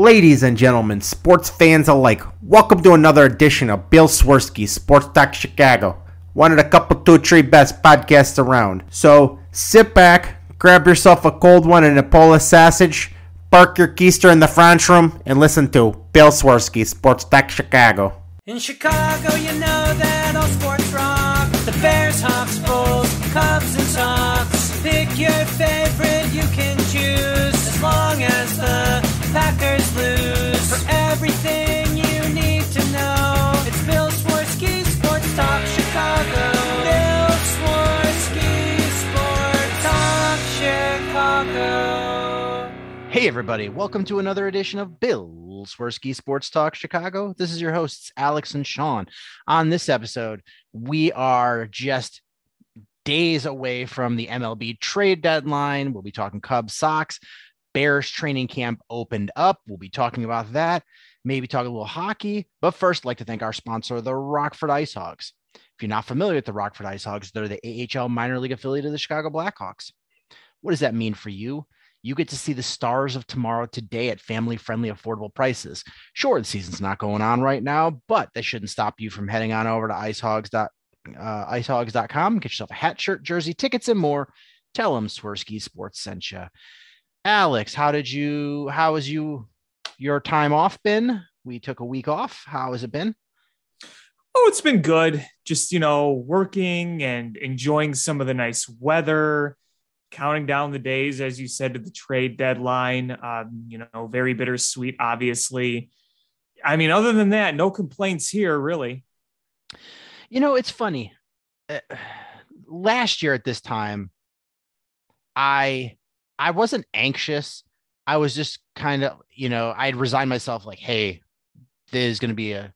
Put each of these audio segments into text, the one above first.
Ladies and gentlemen, sports fans alike, welcome to another edition of Bill Swerski Sports Talk Chicago, one of the couple, two, three best podcasts around. So sit back, grab yourself a cold one and a Polish sausage, park your keister in the French room, and listen to Bill Swerski Sports Talk Chicago. In Chicago, you know that all sports rock. The Bears, Hawks, Bulls, Cubs and Sox. Pick your favorite, you can choose, as long as the Packers lose. For everything you need to know, it's Bill Swerski Sports Talk Chicago. Bill Swerski Sports Talk Chicago. Hey everybody, welcome to another edition of Bill Swerski Sports Talk Chicago. This is your hosts, Alex and Sean. On this episode, we are just days away from the MLB trade deadline. We'll be talking Cubs, Sox. Bears training camp opened up. We'll be talking about that, maybe talk a little hockey. But first, I'd like to thank our sponsor, the Rockford Ice Hogs. If you're not familiar with the Rockford Ice Hogs, they're the AHL minor league affiliate of the Chicago Blackhawks. What does that mean for you? You get to see the stars of tomorrow today at family-friendly, affordable prices. Sure, the season's not going on right now, but that shouldn't stop you from heading on over to icehogs.com. Get yourself a hat, shirt, jersey, tickets, and more. Tell them Swerski Sports sent you. Alex, how has your time off been? We took a week off. How has it been? Oh, it's been good. Just, working and enjoying some of the nice weather, counting down the days, as you said, to the trade deadline. Very bittersweet, obviously. I mean, other than that, no complaints here, really. It's funny. Last year at this time, I wasn't anxious. I was just kind of, I'd resigned myself like, hey, there's going to be a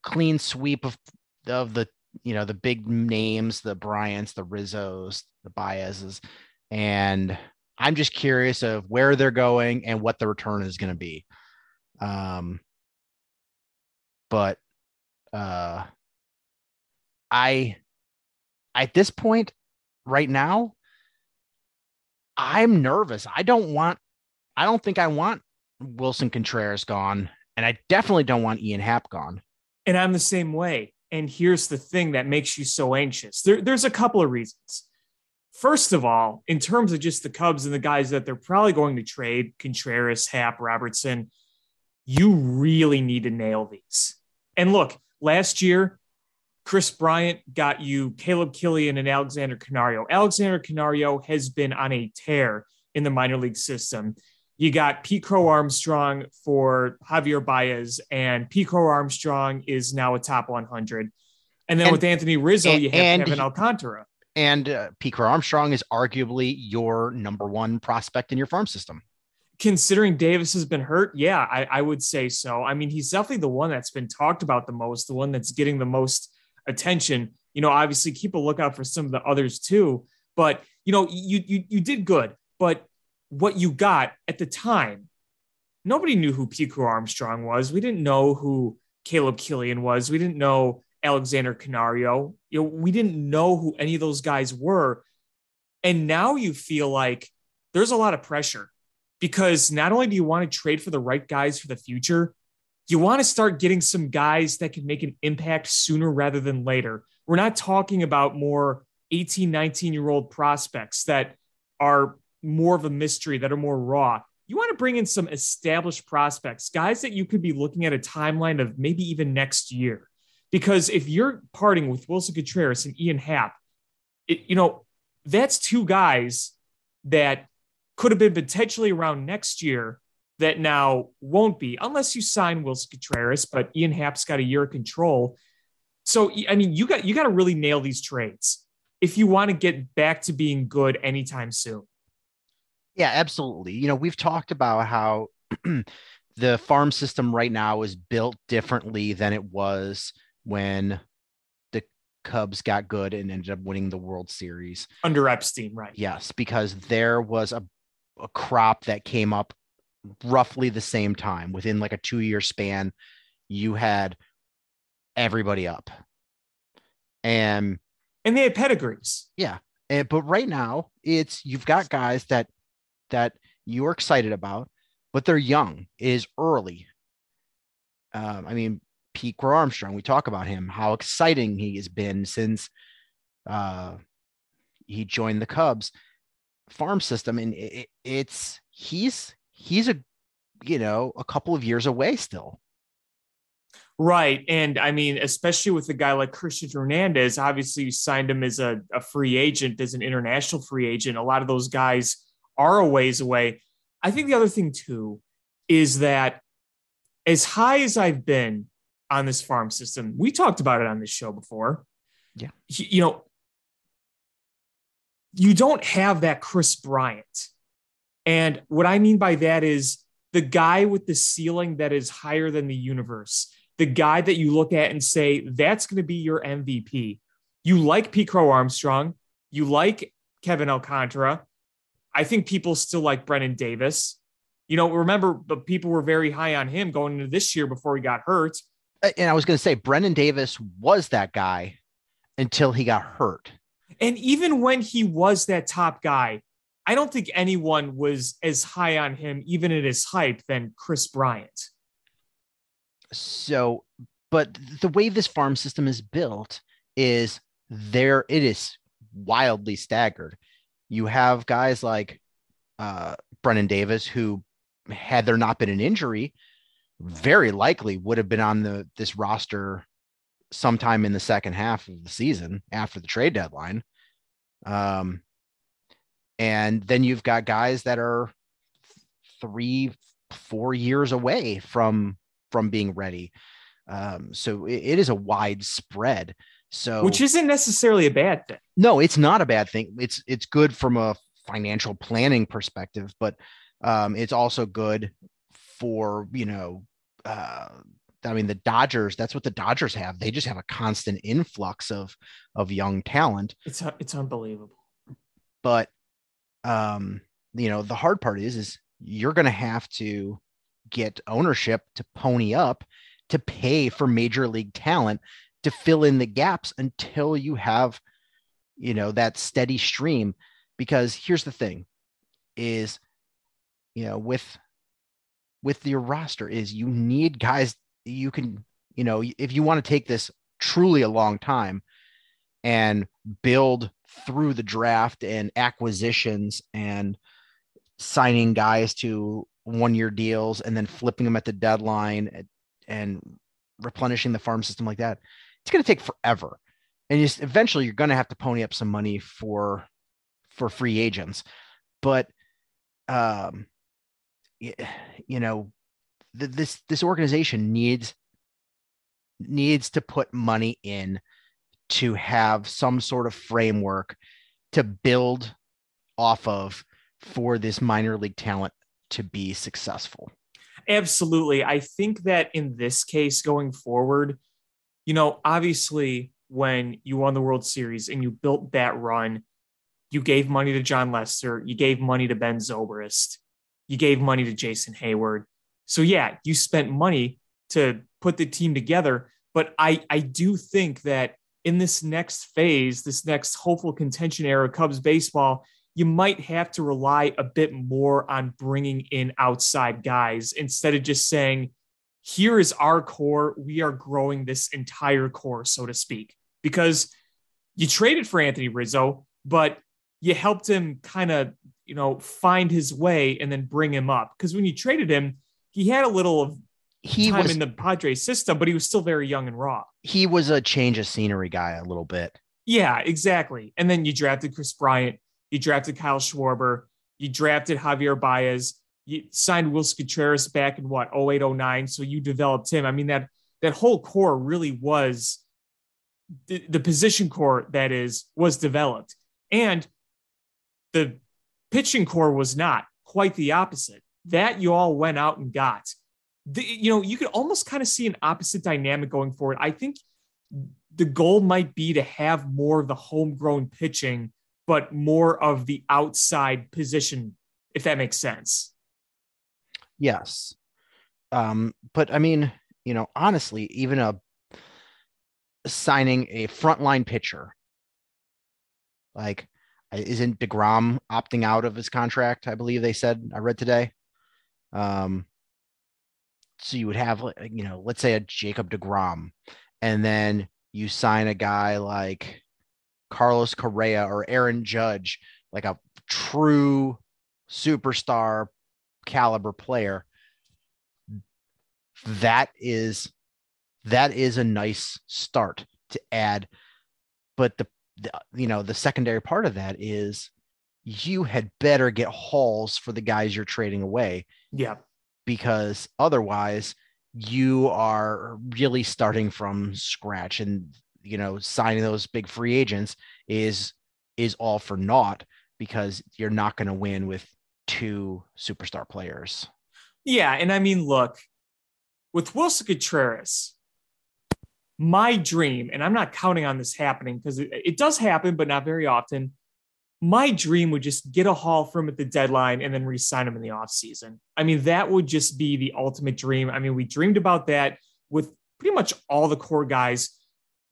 clean sweep of the, the big names, the Bryants, the Rizzos, the Baez's. And I'm just curious of where they're going and what the return is going to be. At this point right now, I'm nervous. I don't think I want Wilson Contreras gone. And I definitely don't want Ian Happ gone. And I'm the same way. And here's the thing that makes you so anxious. There's a couple of reasons. First of all, in terms of just the Cubs and the guys that they're probably going to trade, Contreras, Happ, Robertson, you really need to nail these. And look, last year, Chris Bryant got you Caleb Killian and Alexander Canario. Alexander Canario has been on a tear in the minor league system. You got Pete Crow Armstrong for Javier Baez, and Pete Crow Armstrong is now a top 100. And then with Anthony Rizzo, you have Kevin Alcantara. And Pete Crow Armstrong is arguably your number one prospect in your farm system. Considering Davis has been hurt, yeah, I would say so. I mean, he's definitely the one that's been talked about the most, the one that's getting the most attention. Obviously keep a lookout for some of the others too. But, you did good. But what you got at the time, nobody knew who Pete Crow Armstrong was. We didn't know who Caleb Killian was. We didn't know Alexander Canario. We didn't know who any of those guys were. And now you feel like there's a lot of pressure because not only do you want to trade for the right guys for the future, you want to start getting some guys that can make an impact sooner rather than later. We're not talking about more 18, 19-year-old prospects that are more of a mystery, that are more raw. You want to bring in some established prospects, guys that you could be looking at a timeline of maybe even next year. Because if you're parting with Wilson Contreras and Ian Happ, that's two guys that could have been potentially around next year that now won't be, unless you sign Wilson Contreras, but Ian Happ's got a year of control. So, I mean, you got to really nail these trades if you want to get back to being good anytime soon. Yeah, absolutely. We've talked about how the farm system right now is built differently than it was when the Cubs got good and ended up winning the World Series. Under Epstein, right? Yes, because there was a crop that came up roughly the same time. Within like a 2-year span, you had everybody up. And they had pedigrees. Yeah. But right now, you've got guys that you're excited about. but they're young. It is early. I mean, Pete Crow Armstrong, we talk about him, how exciting he has been since he joined the Cubs farm system. And he's a couple of years away still. Right. And I mean, especially with a guy like Christian Hernandez, obviously you signed him as a free agent, as an international free agent. A lot of those guys are a ways away. I think the other thing too is that as high as I've been on this farm system, we talked about it on this show before. Yeah. You don't have that Chris Bryant. And what I mean by that is the guy with the ceiling that is higher than the universe, the guy that you look at and say, that's going to be your MVP. You like Pete Crow Armstrong. You like Kevin Alcantara. I think people still like Brennan Davis. Remember, but people were very high on him going into this year before he got hurt. And I was going to say, Brennan Davis was that guy until he got hurt. And even when he was that top guy, I don't think anyone was as high on him, even at his hype, than Chris Bryant. So, but the way this farm system is built it is wildly staggered. You have guys like Brennan Davis, who, had there not been an injury, very likely would have been on this roster sometime in the second half of the season after the trade deadline. And then you've got guys that are 3-4 years away from being ready. So it is a wide spread. So, which isn't necessarily a bad thing. No, it's not a bad thing. It's good from a financial planning perspective, but it's also good for, the Dodgers. That's what the Dodgers have. They just have a constant influx of young talent. It's unbelievable. But, the hard part is you're going to have to get ownership to pony up to pay for major league talent to fill in the gaps until you have, that steady stream. Because here's the thing is, with your roster is you need guys you can, if you want to take this truly a long time and build through the draft and acquisitions and signing guys to 1-year deals and then flipping them at the deadline and replenishing the farm system like that, it's going to take forever. And eventually you're going to have to pony up some money for free agents. But, this organization needs to put money in to have some sort of framework to build off of for this minor league talent to be successful. Absolutely. I think that in this case going forward, obviously when you won the World Series and you built that run, you gave money to John Lester, you gave money to Ben Zobrist, you gave money to Jason Hayward. So yeah, you spent money to put the team together. But I do think that in this next phase, this next hopeful contention era of Cubs baseball, you might have to rely a bit more on bringing in outside guys instead of just saying, here is our core. We are growing this entire core, so to speak, because you traded for Anthony Rizzo, but you helped him kind of, find his way and then bring him up. Because when you traded him, he had a little of time in the Padres system, but he was still very young and raw. He was a change of scenery guy a little bit. Yeah, exactly. And then you drafted Chris Bryant. You drafted Kyle Schwarber. You drafted Javier Baez. You signed Wilson Contreras back in 08, 09. So you developed him. I mean, that whole core really was the position core was developed. And the pitching core was not, quite the opposite. That you all went out and got. You could almost kind of see an opposite dynamic going forward. I think the goal might be to have more of the homegrown pitching, but more of the outside position, if that makes sense. Yes. But I mean, honestly, even signing a frontline pitcher, like, isn't DeGrom opting out of his contract? I believe they said, I read today. So you would have, let's say a Jacob deGrom, and then you sign a guy like Carlos Correa or Aaron Judge, like a true superstar caliber player. That is a nice start to add. But the secondary part of that is you had better get hauls for the guys you're trading away. Yeah. Because otherwise you are really starting from scratch, and signing those big free agents is all for naught, because you're not going to win with two superstar players. Yeah. And I mean, look, with Wilson Contreras, my dream, and I'm not counting on this happening because it does happen, but not very often. My dream would just get a haul from him at the deadline and then re-sign him in the offseason. I mean, that would just be the ultimate dream. I mean, we dreamed about that with pretty much all the core guys.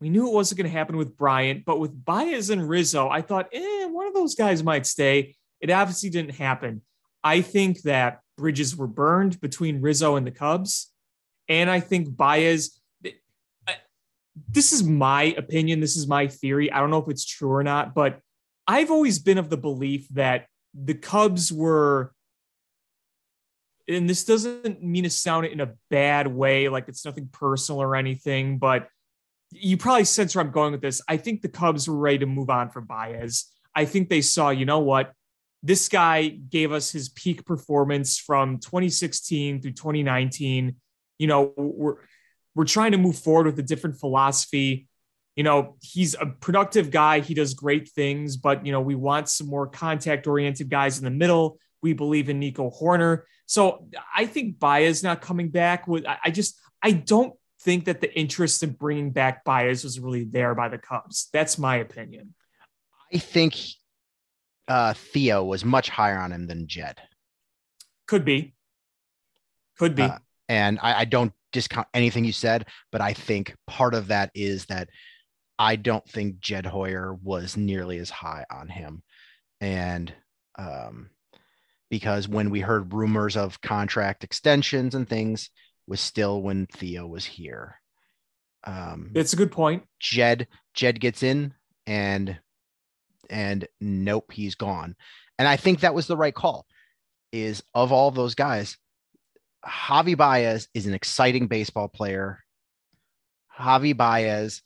We knew it wasn't going to happen with Bryant, but with Baez and Rizzo, I thought, one of those guys might stay. It obviously didn't happen. I think that bridges were burned between Rizzo and the Cubs. And I think Baez, this is my opinion. This is my theory. I don't know if it's true or not, but I've always been of the belief that the Cubs were, and this doesn't mean to sound it in a bad way, like it's nothing personal or anything, but you probably sense where I'm going with this. I think the Cubs were ready to move on from Baez. I think they saw, you know what, this guy gave us his peak performance from 2016 through 2019. We're trying to move forward with a different philosophy. He's a productive guy. He does great things, but, we want some more contact-oriented guys in the middle. We believe in Nico Horner. So I think Baez not coming back I don't think that the interest in bringing back Baez was really there by the Cubs. That's my opinion. I think Theo was much higher on him than Jed. Could be. And I don't discount anything you said, but I think part of that is that I don't think Jed Hoyer was nearly as high on him. And because when we heard rumors of contract extensions and things was still when Theo was here. It's a good point. Jed gets in and nope, he's gone. And I think that was the right call. Is of all those guys, Javi Baez is an exciting baseball player. Javi Baez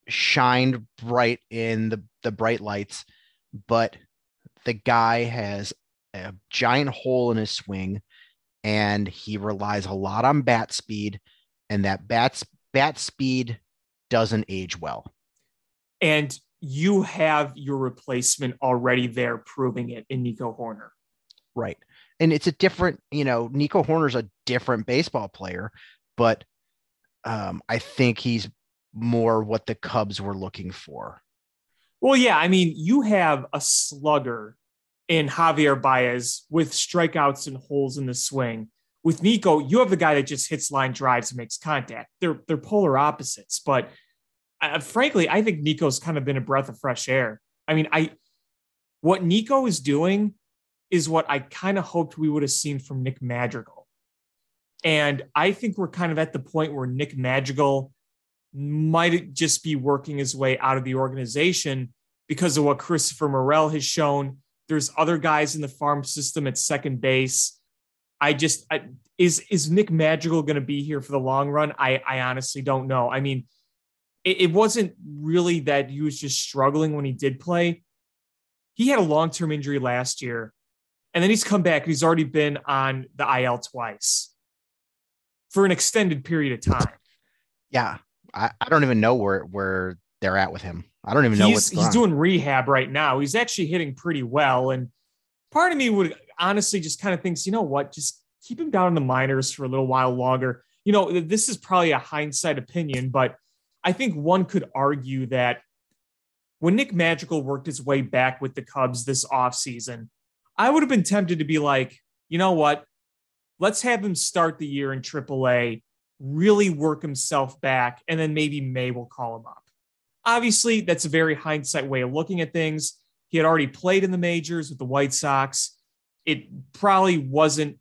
shined bright in the bright lights, but the guy has a giant hole in his swing, and he relies a lot on bat speed, and that bat speed doesn't age well. And you have your replacement already there proving it in Nico Horner. Right. And it's a different, Nico Horner's a different baseball player, but I think he's more what the Cubs were looking for. Well, yeah, I mean, you have a slugger in Javier Baez with strikeouts and holes in the swing. With Nico, you have the guy that just hits line drives and makes contact. They're polar opposites, but frankly, I think Nico's kind of been a breath of fresh air. I mean, what Nico is doing is what I kind of hoped we would have seen from Nick Madrigal. And I think we're kind of at the point where Nick Madrigal might just be working his way out of the organization because of what Christopher Morel has shown. There's other guys in the farm system at second base. Is Nick Madrigal going to be here for the long run? I honestly don't know. I mean, it wasn't really that he was just struggling when he did play. He had a long-term injury last year, and then he's come back. He's already been on the IL twice for an extended period of time. Yeah. I don't even know where they're at with him. I don't even know what's going on. He's doing rehab right now. He's actually hitting pretty well. And part of me would honestly just kind of thinks, you know what, just keep him down in the minors for a little while longer. This is probably a hindsight opinion, but I think one could argue that when Nick Madrigal worked his way back with the Cubs this offseason, I would have been tempted to be like, you know what, let's have him start the year in AAA, really work himself back, and then maybe May will call him up. Obviously, that's a very hindsight way of looking at things. He had already played in the majors with the White Sox. It probably wasn't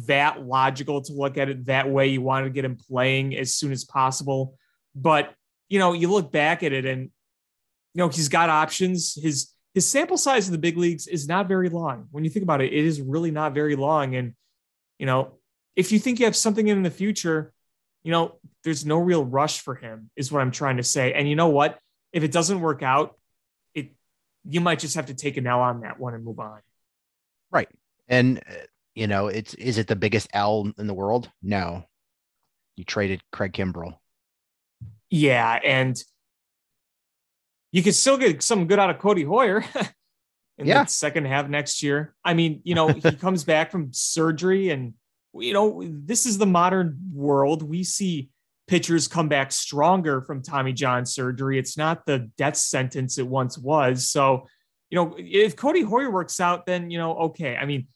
that logical to look at it that way. You wanted to get him playing as soon as possible. But, you look back at it and, he's got options. His sample size in the big leagues is not very long. When you think about it, it is really not very long. And, if you think you have something in the future, there's no real rush for him is what I'm trying to say. And you know what? If it doesn't work out, you might just have to take an L on that one and move on. Right. And, is it the biggest L in the world? No. You traded Craig Kimbrell. Yeah. And you can still get something good out of Cody Hoyer in the second half next year. I mean, he comes back from surgery and, this is the modern world. We see pitchers come back stronger from Tommy John surgery. It's not the death sentence it once was. So, if Cody Hoyer works out, then, okay. I mean,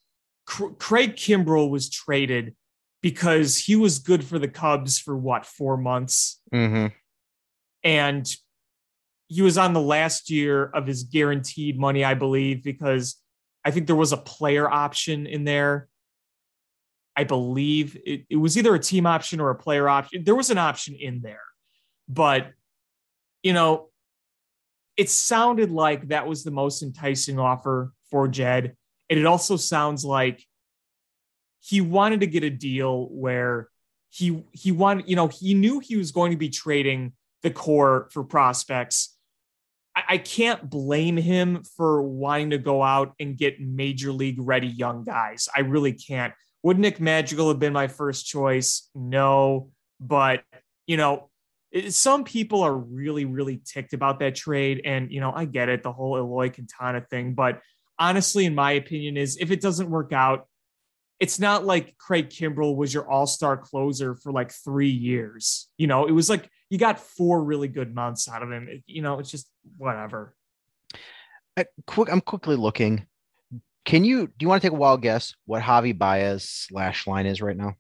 Craig Kimbrell was traded because he was good for the Cubs for 4 months. Mm-hmm. And he was on the last year of his guaranteed money, I believe, because I think there was a player option in there. I believe it was either a team option or a player option. There was an option in there, but, it sounded like that was the most enticing offer for Jed. And it also sounds like he wanted to get a deal where he wanted, he knew he was going to be trading the core for prospects. I can't blame him for wanting to go out and get major league ready young guys. I really can't. Would Nick Madrigal have been my first choice? No, but some people are really, really ticked about that trade. And, I get it, the whole Eloy Quintana thing, but honestly, in my opinion is if it doesn't work out, it's not like Craig Kimbrell was your all-star closer for 3 years. It was like you got 4 really good months out of him. It's just whatever. I'm quickly looking. Do you want to take a wild guess what Javi Baez / line is right now?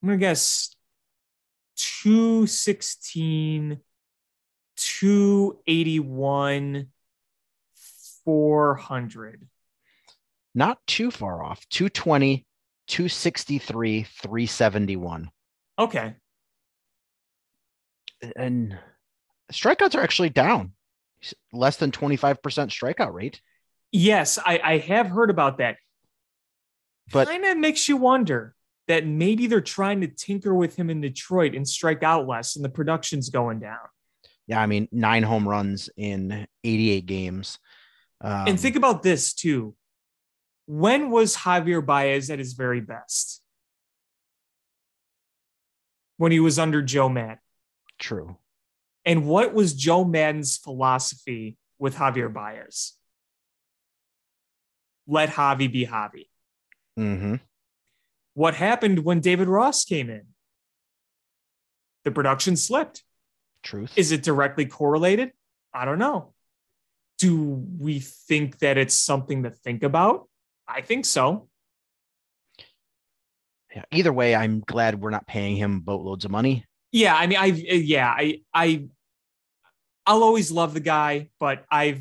I'm going to guess 216, 281, 400. Not too far off. 220, 263, 371. Okay. And strikeouts are actually down. Less than 25% strikeout rate. Yes, I have heard about that. But kind of makes you wonder that maybe they're trying to tinker with him in Detroit and strike out less and the production's going down. Yeah, I mean, 9 home runs in 88 games. And think about this too. When was Javier Baez at his very best? When he was under Joe Maddon. True. And what was Joe Maddon's philosophy with Javier Baez? Let Javi be Javi. Mm-hmm. What happened when David Ross came in? The production slipped. Truth. Is it directly correlated? I don't know. Do we think that it's something to think about? I think so. Yeah. Either way, I'm glad we're not paying him boatloads of money. Yeah, I mean, I'll always love the guy, but I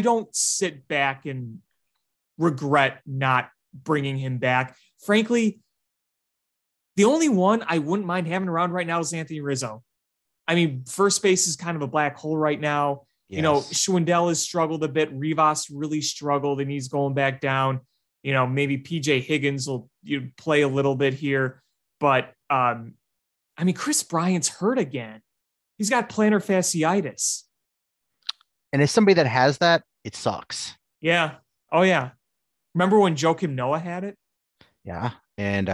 don't sit back and regret not bringing him back. Frankly, the only one I wouldn't mind having around right now is Anthony Rizzo. I mean, first base is kind of a black hole right now. Yes. Schwindel has struggled a bit. Rivas really struggled and he's going back down. Maybe PJ Higgins will play a little bit here, but Chris Bryant's hurt again. He's got plantar fasciitis. And as somebody that has that, it sucks. Yeah. Oh, yeah. Remember when Joakim Noah had it? Yeah. And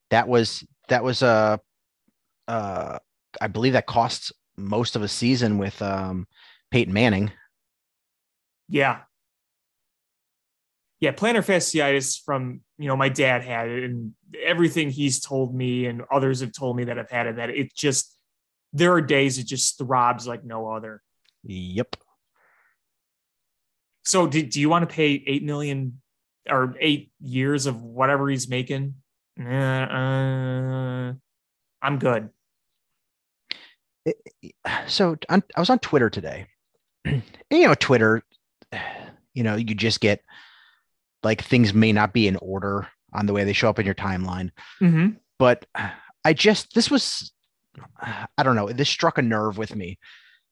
that was I believe that costs most of a season with Peyton Manning. Yeah. Yeah. Plantar fasciitis from, my dad had it, and everything he's told me and others have told me that have had it, that it just, there are days it just throbs like no other. Yep. So do you want to pay $8 million or 8 years of whatever he's making? I'm good. So I was on Twitter today. Twitter, you just get like things may not be in order on the way they show up in your timeline. Mm-hmm. But I don't know, this struck a nerve with me.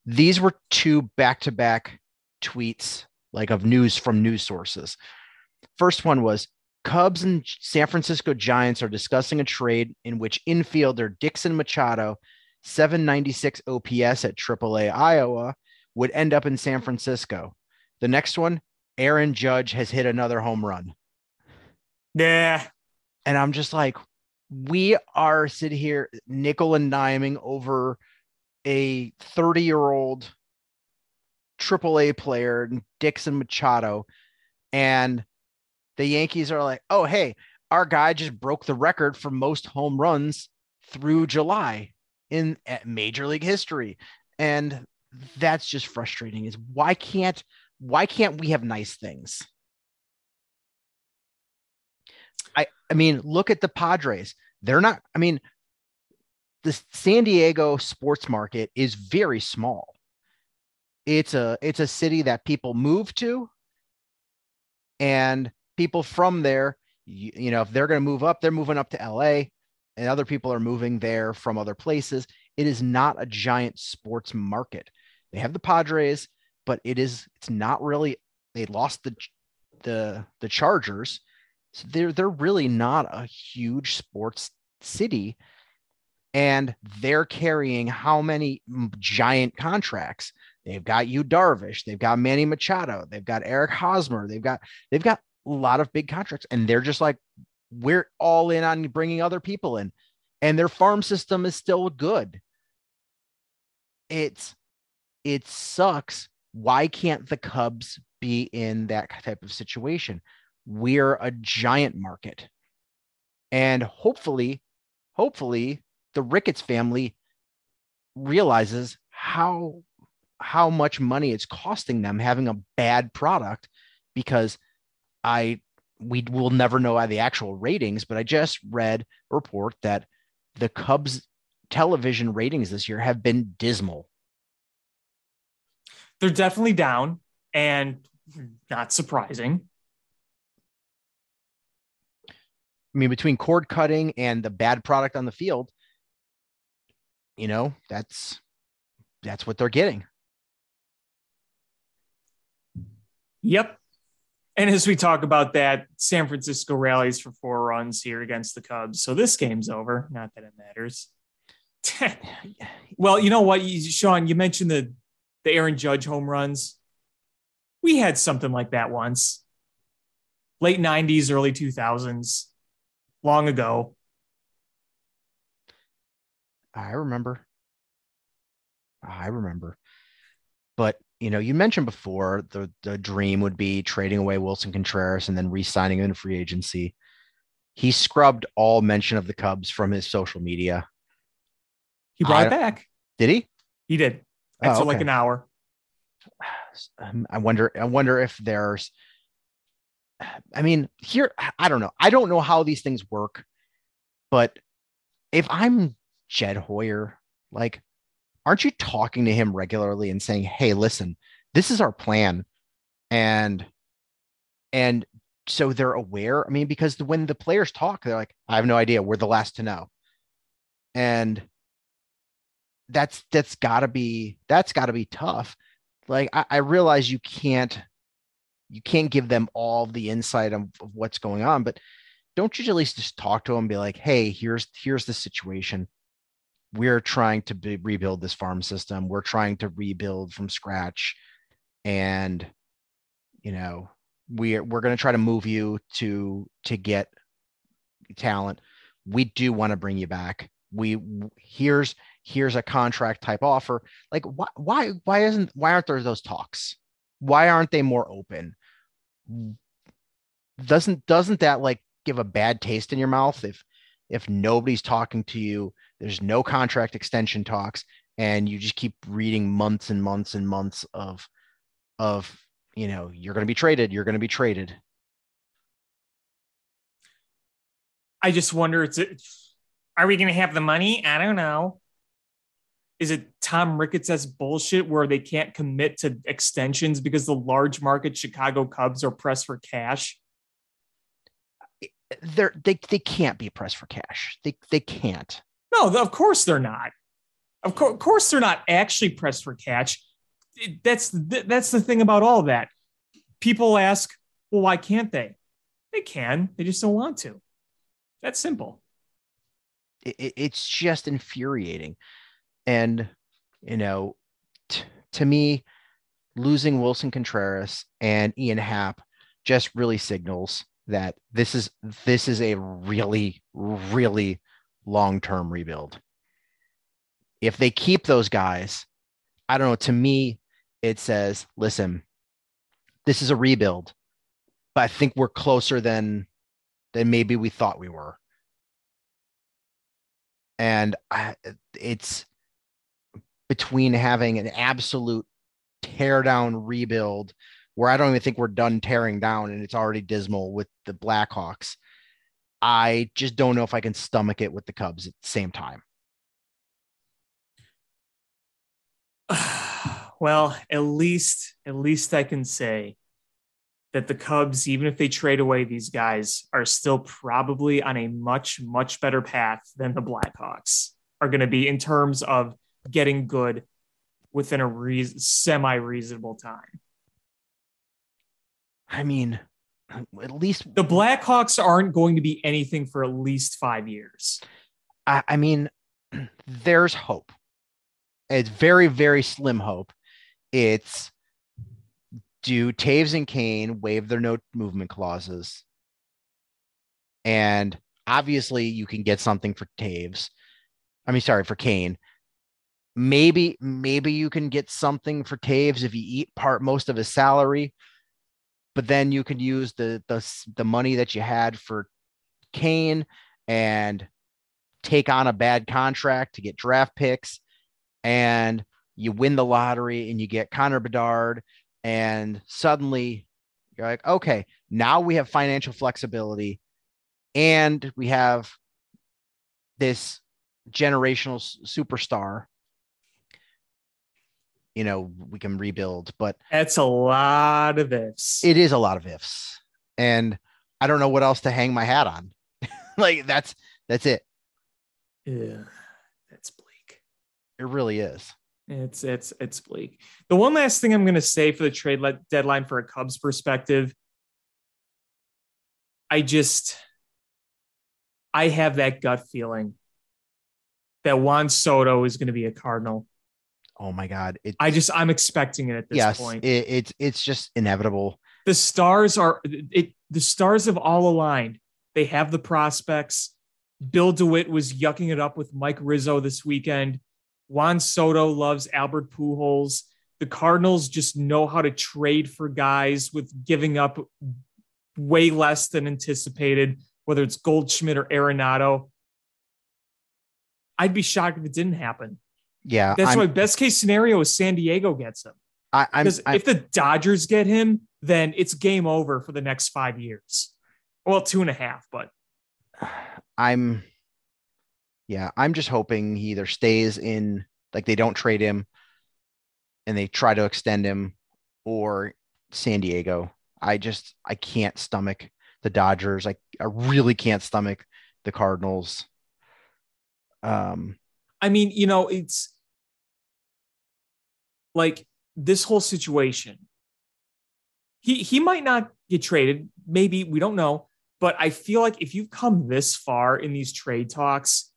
These were two back-to-back tweets, like of news from news sources. First one was, Cubs and San Francisco Giants are discussing a trade in which infielder Dixon Machado, 796 OPS at AAA Iowa, would end up in San Francisco. The next one, Aaron Judge has hit another home run. Yeah. And I'm just like, we are sitting here nickel and diming over a 30-year-old AAA player, Dixon Machado, and the Yankees are like, oh, hey, our guy just broke the record for most home runs through July in Major League history. And that's just frustrating. Is why can't we have nice things? I mean, look at the Padres. They're not, I mean, the San Diego sports market is very small. It's a city that people move to, and people from there, you know, if they're going to move up, they're moving up to LA, and other people are moving there from other places. It is not a giant sports market. They have the Padres, but it's not really, they lost the Chargers. So they're really not a huge sports city, and they're carrying how many giant contracts? They've got Yu Darvish, they've got Manny Machado, they've got Eric Hosmer, they've got a lot of big contracts, and they're just like, we're all in on bringing other people in, and their farm system is still good. It sucks. Why can't the Cubs be in that type of situation? We're a giant market, and hopefully the Ricketts family realizes how much money it's costing them having a bad product, because we will never know the actual ratings, but I just read a report that the Cubs television ratings this year have been dismal. They're definitely down, and not surprising. I mean, between cord cutting and the bad product on the field, you know, that's what they're getting. Yep. And as we talk about that, San Francisco rallies for 4 runs here against the Cubs. So this game's over. Not that it matters. Well, you know what, Sean, you mentioned the Aaron Judge home runs. We had something like that once. Late 90s, early 2000s. Long ago. I remember. But, you know, you mentioned before the dream would be trading away Wilson Contreras and then re-signing him in free agency. He scrubbed all mention of the Cubs from his social media. He brought it back. Did he? He did. After like an hour. I wonder if there's, I mean, here, I don't know. I don't know how these things work, but if I'm Jed Hoyer, like, aren't you talking to him regularly and saying, hey, listen, this is our plan. And so they're aware. I mean, because when the players talk, they're like, I have no idea. We're the last to know. And that's gotta be tough. Like, I realize you can't give them all the insight of what's going on, but don't you at least just talk to them and be like, hey, here's the situation. We're trying to rebuild this farm system. We're trying to rebuild from scratch. And, you know, we're going to try to move you to get talent. We do want to bring you back. Here's a contract type offer. Like, why aren't there those talks? Why aren't they more open? Doesn't that like give a bad taste in your mouth if nobody's talking to you, there's no contract extension talks, and you just keep reading months and months and months of, you know, you're going to be traded. I just wonder, are we going to have the money? I don't know. Is it Tom Ricketts' bullshit where they can't commit to extensions because the large market Chicago Cubs are pressed for cash? they can't be pressed for cash. They can't. No, of course they're not. Of course they're not actually pressed for cash. That's the thing about all that. People ask, well, why can't they? They can. They just don't want to. That's simple. It's just infuriating. And, to me, losing Wilson Contreras and Ian Happ just really signals that this is a really, really long-term rebuild. If they keep those guys, I don't know, to me, it says, listen, this is a rebuild, but I think we're closer than maybe we thought we were. And it's between having an absolute tear down rebuild where I don't even think we're done tearing down and it's already dismal with the Blackhawks. I just don't know if I can stomach it with the Cubs at the same time. Well, at least I can say that the Cubs, even if they trade away these guys, are still probably on a much, much better path than the Blackhawks are going to be in terms of getting good within a semi-reasonable time. I mean, at least the Blackhawks aren't going to be anything for at least 5 years. I mean, there's hope. It's very, very slim hope. It's, do Taves and Kane waive their no movement clauses? And obviously you can get something for Taves. For Kane. Maybe you can get something for Taves if you eat most of his salary, but then you can use the money that you had for Kane and take on a bad contract to get draft picks, and you win the lottery and you get Connor Bedard, and suddenly you're like, okay, now we have financial flexibility and we have this generational superstar. We can rebuild, but that's a lot of ifs. It is a lot of ifs. And I don't know what else to hang my hat on. Like that's it. Yeah, that's bleak. It really is. It's bleak. The one last thing I'm going to say for the trade deadline for a Cubs perspective, I have that gut feeling that Juan Soto is going to be a Cardinal. Oh my God. I'm expecting it at this point. It's just inevitable. The stars have all aligned. They have the prospects. Bill DeWitt was yucking it up with Mike Rizzo this weekend. Juan Soto loves Albert Pujols. The Cardinals just know how to trade for guys with giving up way less than anticipated, whether it's Goldschmidt or Arenado. I'd be shocked if it didn't happen. Yeah. That's why best case scenario is San Diego gets him. Because if the Dodgers get him, then it's game over for the next 5 years. Well, 2.5, but I'm just hoping he either stays in, like they don't trade him and they try to extend him, or San Diego. I can't stomach the Dodgers. I really can't stomach the Cardinals. It's like this whole situation. He might not get traded. Maybe, we don't know. But I feel like if you've come this far in these trade talks,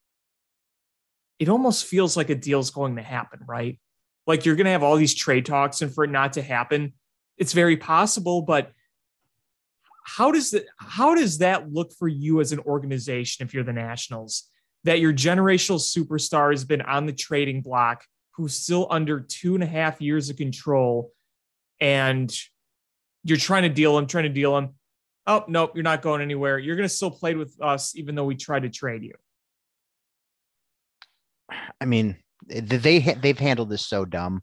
it almost feels like a deal's going to happen, right? Like you're going to have all these trade talks, and for it not to happen, it's very possible. But how does that look for you as an organization if you're the Nationals, that your generational superstar has been on the trading block, who's still under 2.5 years of control, and you're trying to deal him? Oh, nope, you're not going anywhere. You're going to still play with us, even though we tried to trade you. I mean, they've handled this so dumb.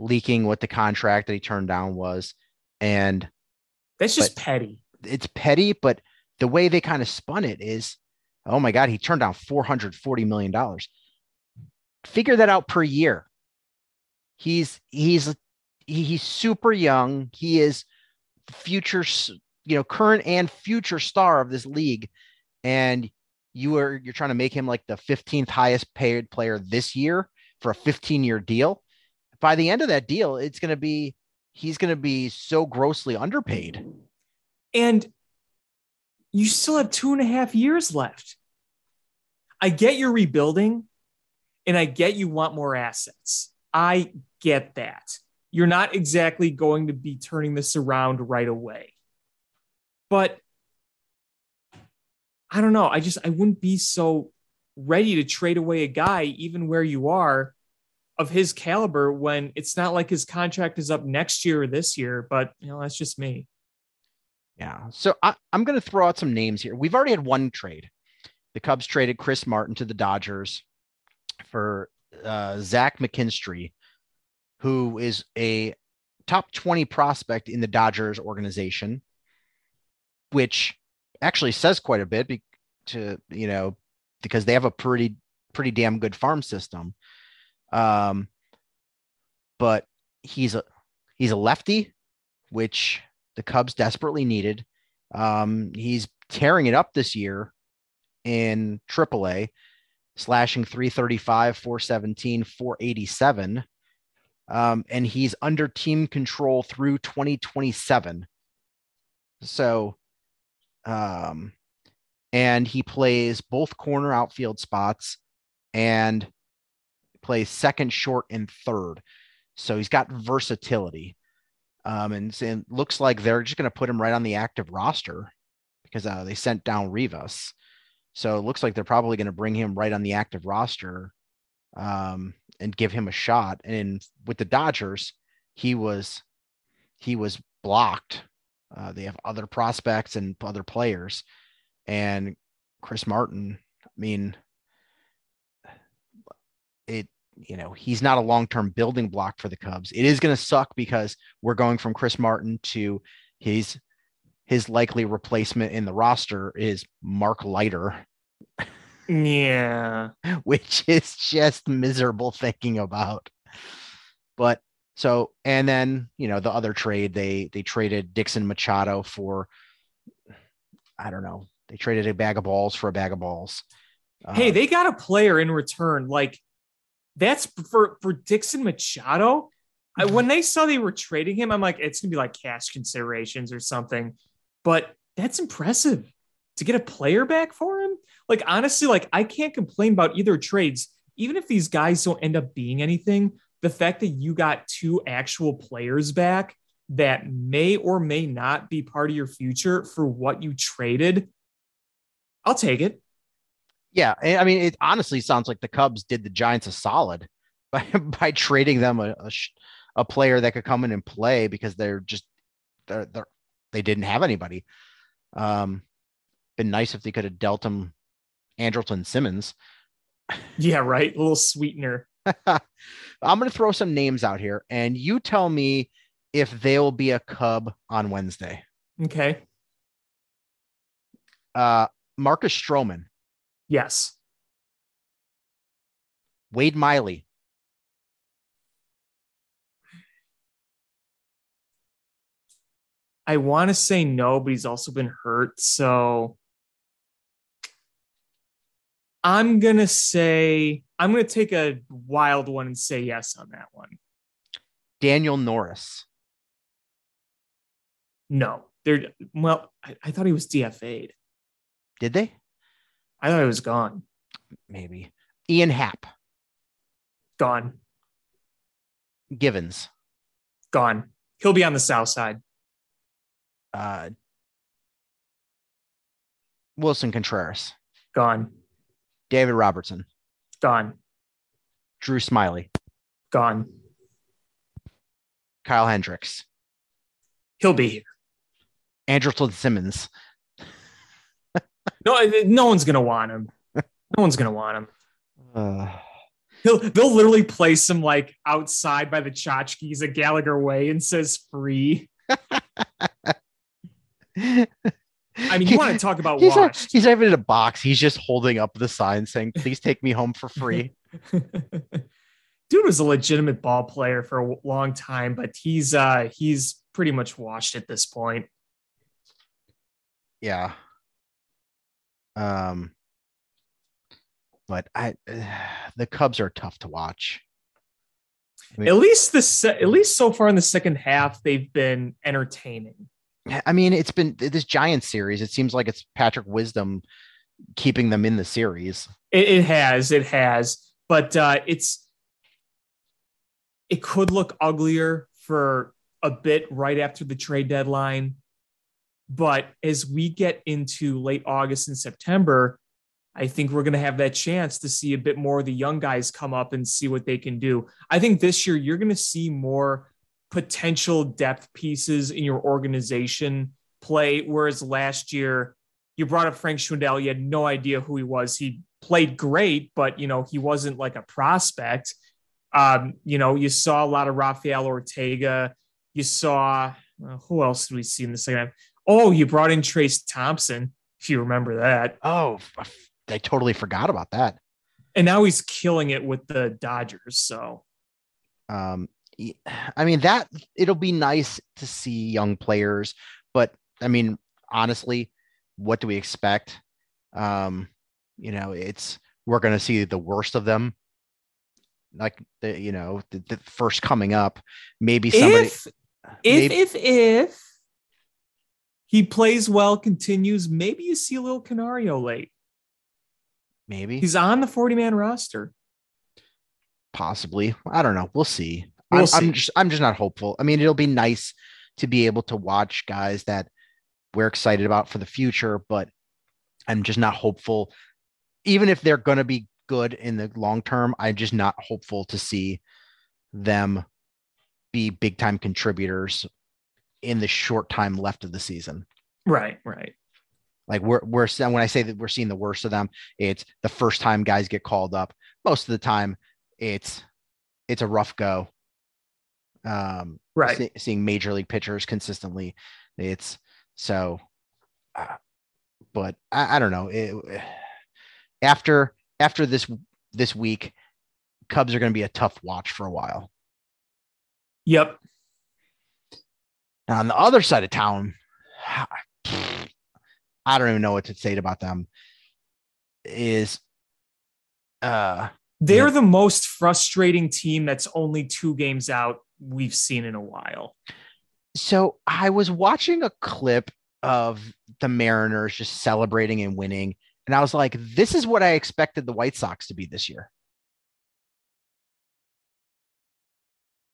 Leaking what the contract that he turned down was, and that's just petty. It's petty, but the way they kind of spun it is, oh my God, he turned down $440 million. Figure that out per year. He's super young. He is future current and future star of this league, and you're trying to make him like the 15th highest paid player this year for a 15-year deal. By the end of that deal, he's going to be so grossly underpaid. And you still have 2.5 years left. I get you're rebuilding, and I get you want more assets. I get that. You're not exactly going to be turning this around right away. But I don't know. I wouldn't be so ready to trade away a guy, even where you are, of his caliber, when it's not like his contract is up next year or this year. But, that's just me. Yeah. So I'm going to throw out some names here. We've already had one trade. The Cubs traded Chris Martin to the Dodgers for Zach McKinstry, who is a top 20 prospect in the Dodgers organization, which actually says quite a bit because they have a pretty damn good farm system. But he's a lefty, which the Cubs desperately needed. He's tearing it up this year in AAA, slashing .335, .417, .487. And he's under team control through 2027. So, and he plays both corner outfield spots and plays second, short, and third. So he's got versatility. And it looks like they're just going to put him right on the active roster because they sent down Rivas. So it looks like they're probably going to bring him right on the active roster and give him a shot. And with the Dodgers, he was blocked. They have other prospects and other players. And Chris Martin, he's not a long-term building block for the Cubs. It is going to suck because we're going from Chris Martin to his likely replacement in the roster is Mark Leiter. Yeah. Which is just miserable thinking about. But so, and then, the other trade, they traded Dixon Machado for, I don't know. They traded a bag of balls for a bag of balls. Hey, they got a player in return. Like, that's for Dixon Machado. When they saw they were trading him, I'm like, it's going to be like cash considerations or something. But that's impressive to get a player back for him. Like, honestly, like, I can't complain about either trades. Even if these guys don't end up being anything, the fact that you got two actual players back that may or may not be part of your future for what you traded, I'll take it. Yeah, it honestly sounds like the Cubs did the Giants a solid by trading them a player that could come in and play because they didn't have anybody. Been nice if they could have dealt him Andrelton Simmons. Yeah, right. A little sweetener. I'm going to throw some names out here, and you tell me if they'll be a Cub on Wednesday. Okay. Marcus Stroman. Yes. Wade Miley. I want to say no, but he's also been hurt. So I'm going to take a wild one and say yes on that one. Daniel Norris. No. I thought he was DFA'd. Did they? I thought he was gone. Maybe. Ian Happ. Gone. Givens. Gone. He'll be on the south side. Wilson Contreras. Gone. David Robertson. Gone. Drew Smiley. Gone. Kyle Hendricks. He'll be here. Andrelton Simmons. No one's going to want him. No one's going to want him. They'll literally place him like outside by the tchotchkes at Gallagher Way and says free. You want to talk about washed. He's not even in a box. He's just holding up the sign saying, please take me home for free. Dude was a legitimate ball player for a long time, but he's pretty much washed at this point. Yeah. But the Cubs are tough to watch. I mean, At least so far in the second half, they've been entertaining. I mean, it's been this Giants series. It seems like it's Patrick Wisdom keeping them in the series. It has, but it could look uglier for a bit right after the trade deadline. But as we get into late August and September, I think we're going to have that chance to see a bit more of the young guys come up and see what they can do. I think this year you're going to see more potential depth pieces in your organization play, whereas last year you brought up Frank Schwindel. You had no idea who he was. He played great, but, he wasn't like a prospect. You saw a lot of Rafael Ortega. You saw, who else did we see in the second half? Oh, you brought in Trace Thompson, if you remember that. Oh, I totally forgot about that. And now he's killing it with the Dodgers. So, I mean, that it'll be nice to see young players, but I mean, honestly, what do we expect? We're going to see the worst of them. Like the first coming up, maybe somebody. If he plays well, continues, maybe you see a little Canario late. Maybe he's on the 40-man roster. Possibly. I don't know. We'll see. I'm just not hopeful. I mean, it'll be nice to be able to watch guys that we're excited about for the future, but I'm just not hopeful. Even if they're going to be good in the long term, I'm just not hopeful to see them be big time contributors in the short time left of the season. Right. Like we're when I say that we're seeing the worst of them, it's the first time guys get called up. Most of the time, it's a rough go. Right. Seeing major league pitchers consistently, but I don't know. After this week, Cubs are going to be a tough watch for a while. Yep. Now, on the other side of town, I don't even know what to say about them. They're the most frustrating team that's only 2 games out we've seen in a while. So I was watching a clip of the Mariners just celebrating and winning, and I was like, this is what I expected the White Sox to be this year.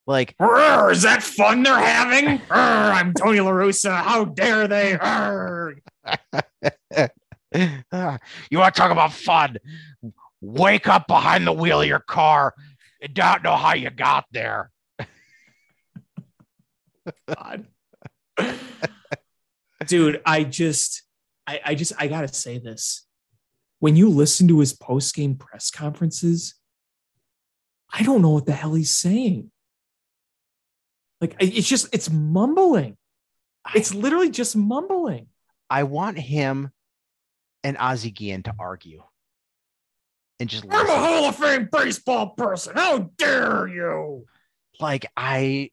Like, is that fun they're having? I'm Tony La Russa. How dare they? You want to talk about fun? Wake up behind the wheel of your car and don't know how you got there. God. Dude, I gotta say this. When you listen to his post-game press conferences, I don't know what the hell he's saying. Like, it's mumbling. It's literally just mumbling. I want him and Ozzie Guillen to argue. And just I'm a Hall of Fame baseball person. How dare you? Like, Ozzie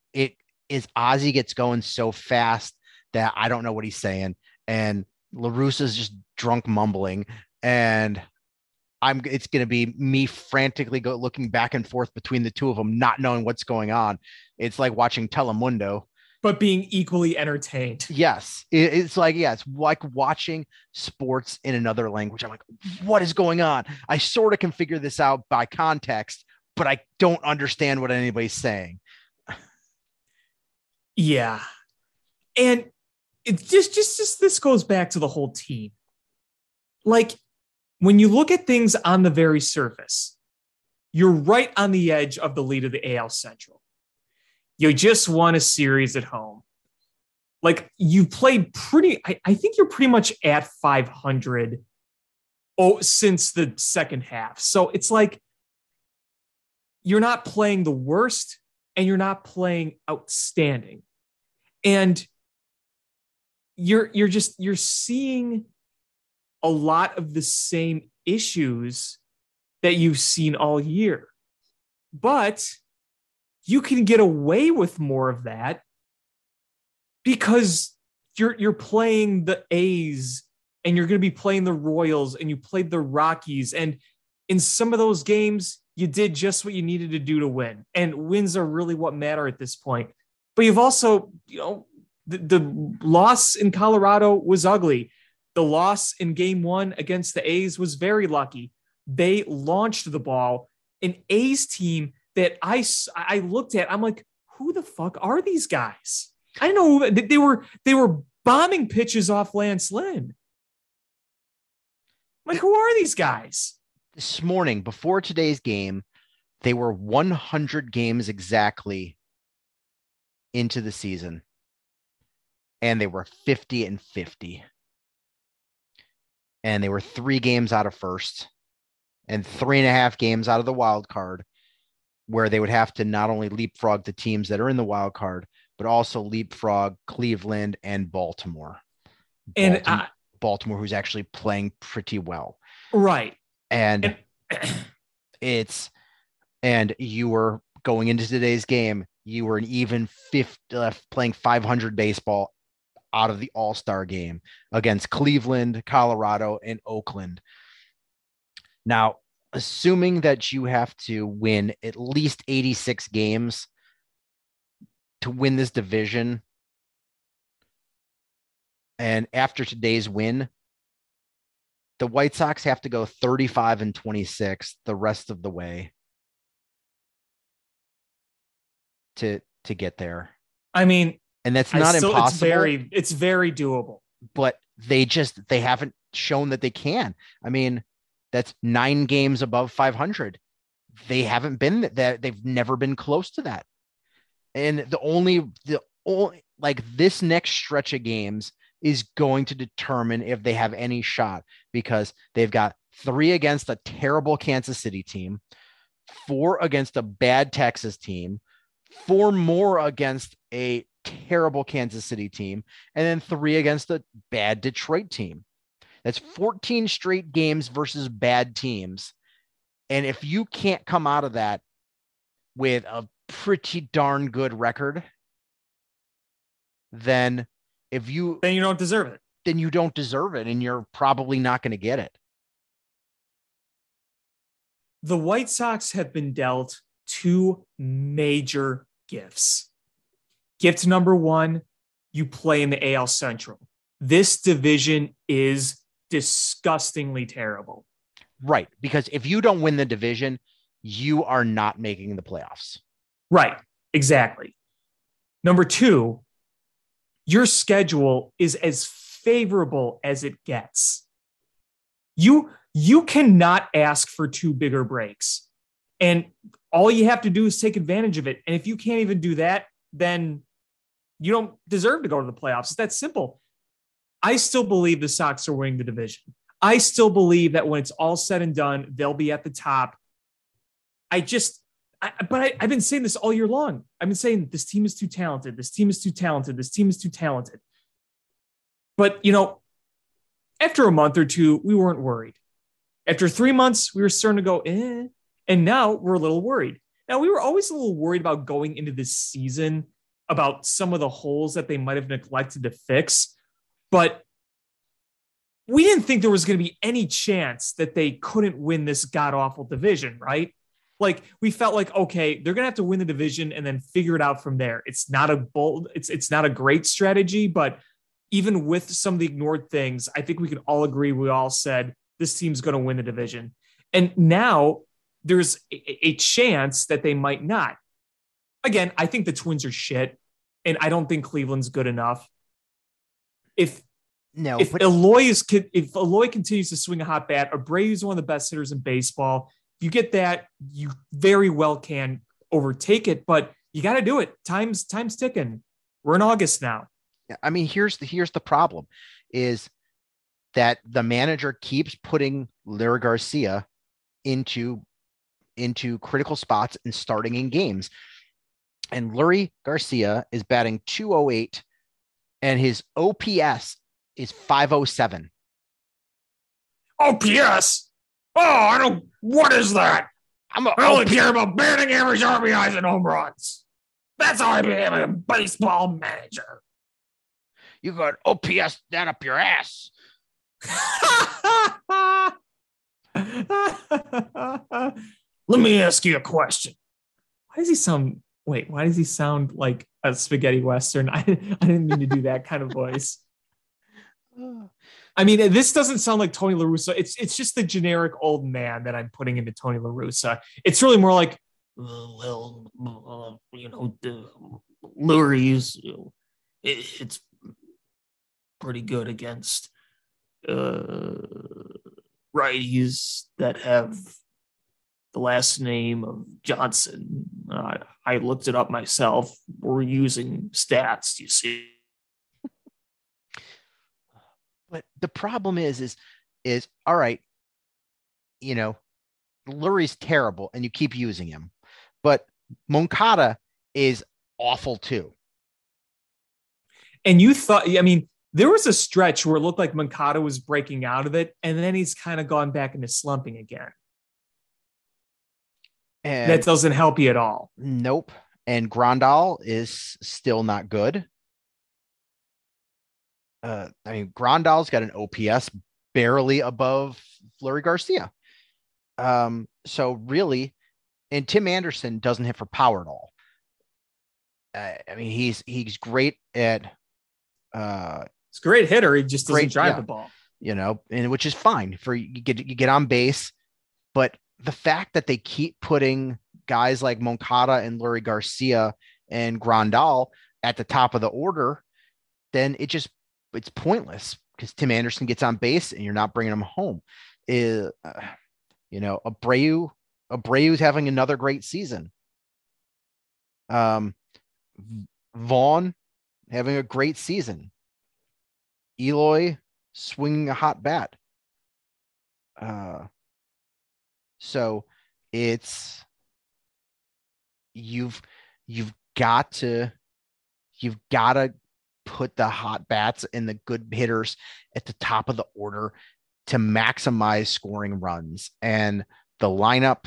gets going so fast that I don't know what he's saying. And La Russa's just drunk mumbling. And it's going to be me frantically looking back and forth between the two of them, not knowing what's going on. It's like watching Telemundo, but being equally entertained. Yes. It's like watching sports in another language. I'm like, what is going on? I sort of can figure this out by context, but I don't understand what anybody's saying. Yeah. And it just this goes back to the whole team. Like, when you look at things on the very surface, you're right on the edge of the lead of the AL Central. You just won a series at home. Like, you played I think you're pretty much at 500 since the second half. So it's like, you're not playing the worst and you're not playing outstanding. And you're seeing a lot of the same issues that you've seen all year, but you can get away with more of that because you're playing the A's and you're going to be playing the Royals and you played the Rockies. And in some of those games, you did just what you needed to do to win. And wins are really what matter at this point. But you've also, the loss in Colorado was ugly. The loss in game 1 against the A's was very lucky. They launched the ball. An A's team that I looked at, I'm like, who the fuck are these guys? I know they were bombing pitches off Lance Lynn. Like, who are these guys? This morning, before today's game, they were 100 games exactly into the season, and they were 50-50. And they were 3 games out of first and 3.5 games out of the wild card, where they would have to not only leapfrog the teams that are in the wild card, but also leapfrog Cleveland and Baltimore. Baltimore, who's actually playing pretty well. Right. And you were going into today's game, you were an even playing 500 baseball out of the All-Star game against Cleveland, Colorado, and Oakland. Now, assuming that you have to win at least 86 games to win this division, and after today's win, the White Sox have to go 35-26 the rest of the way to get there. I mean, and that's not impossible. It's very doable. But they haven't shown that they can. I mean, that's 9 games above 500. They haven't been that. They've never been close to that. And the only like this next stretch of games is going to determine if they have any shot, because they've got 3 against a terrible Kansas City team, 4 against a bad Texas team, 4 more against a terrible Kansas City team, and then 3 against a bad Detroit team. That's 14 straight games versus bad teams. And if you can't come out of that with a pretty darn good record, then you don't deserve it. Then you don't deserve it, and you're probably not going to get it. The White Sox have been dealt 2 major gifts. Gift number 1, you play in the AL Central. This division is disgustingly terrible. Right, because if you don't win the division, you are not making the playoffs. Right, exactly. Number 2, your schedule is as favorable as it gets. You cannot ask for 2 bigger breaks. And all you have to do is take advantage of it. And if you can't even do that, then you don't deserve to go to the playoffs. It's that simple. I still believe the Sox are winning the division. I still believe that when it's all said and done, they'll be at the top. I've been saying this all year long. I've been saying this team is too talented. This team is too talented. This team is too talented. But, after a month or 2, we weren't worried. After 3 months, we were starting to go, eh. And now we're a little worried. Now, we were always a little worried about going into this season, about some of the holes that they might have neglected to fix. But we didn't think there was going to be any chance that they couldn't win this god-awful division, right? Like, we felt like, okay, they're going to have to win the division and then figure it out from there. It's not a great strategy, but even with some of the ignored things, I think we can all agree, we all said this team's going to win the division. And now there's a chance that they might not. Again, I think the Twins are shit, and I don't think Cleveland's good enough. If Eloy continues to swing a hot bat, Abreu's one of the best hitters in baseball. If you get that, you very well can overtake it, but you got to do it. Time's ticking. We're in August now. I mean, here's the problem is that the manager keeps putting Leury Garcia into critical spots and starting in games. And Leury Garcia is batting .208 and his OPS is .507. OPS? Oh, what is that? I only care about batting average, RBIs, and home runs. That's how I became a baseball manager. You got OPS that up your ass. Let me ask you a question. Why does he sound like a spaghetti Western? I didn't mean to do that kind of voice. I mean, this doesn't sound like Tony La Russa. It's just the generic old man that I'm putting into Tony La Russa. It's really more like, the Lurie's, it's pretty good against righties that have the last name of Johnson. I looked it up myself. We're using stats, you see. But the problem is all right, Lurie's terrible and you keep using him, but Moncada is awful too. And you thought, I mean, there was a stretch where it looked like Moncada was breaking out of it, and then he's kind of gone back into slumping again. And that doesn't help you at all. Nope. And Grandal is still not good. Grandal's got an OPS barely above Fleury Garcia. So really, and Tim Anderson doesn't hit for power at all. He's great at. He's a great hitter. He just doesn't drive the ball. And which is fine for you get on base, but the fact that they keep putting guys like Moncada and Leury Garcia and Grandal at the top of the order, then it's pointless because Tim Anderson gets on base and you're not bringing him home. Abreu's having another great season. Vaughn having a great season. Eloy swinging a hot bat. So it's you've got to put the hot bats and the good hitters at the top of the order to maximize scoring runs. And the lineup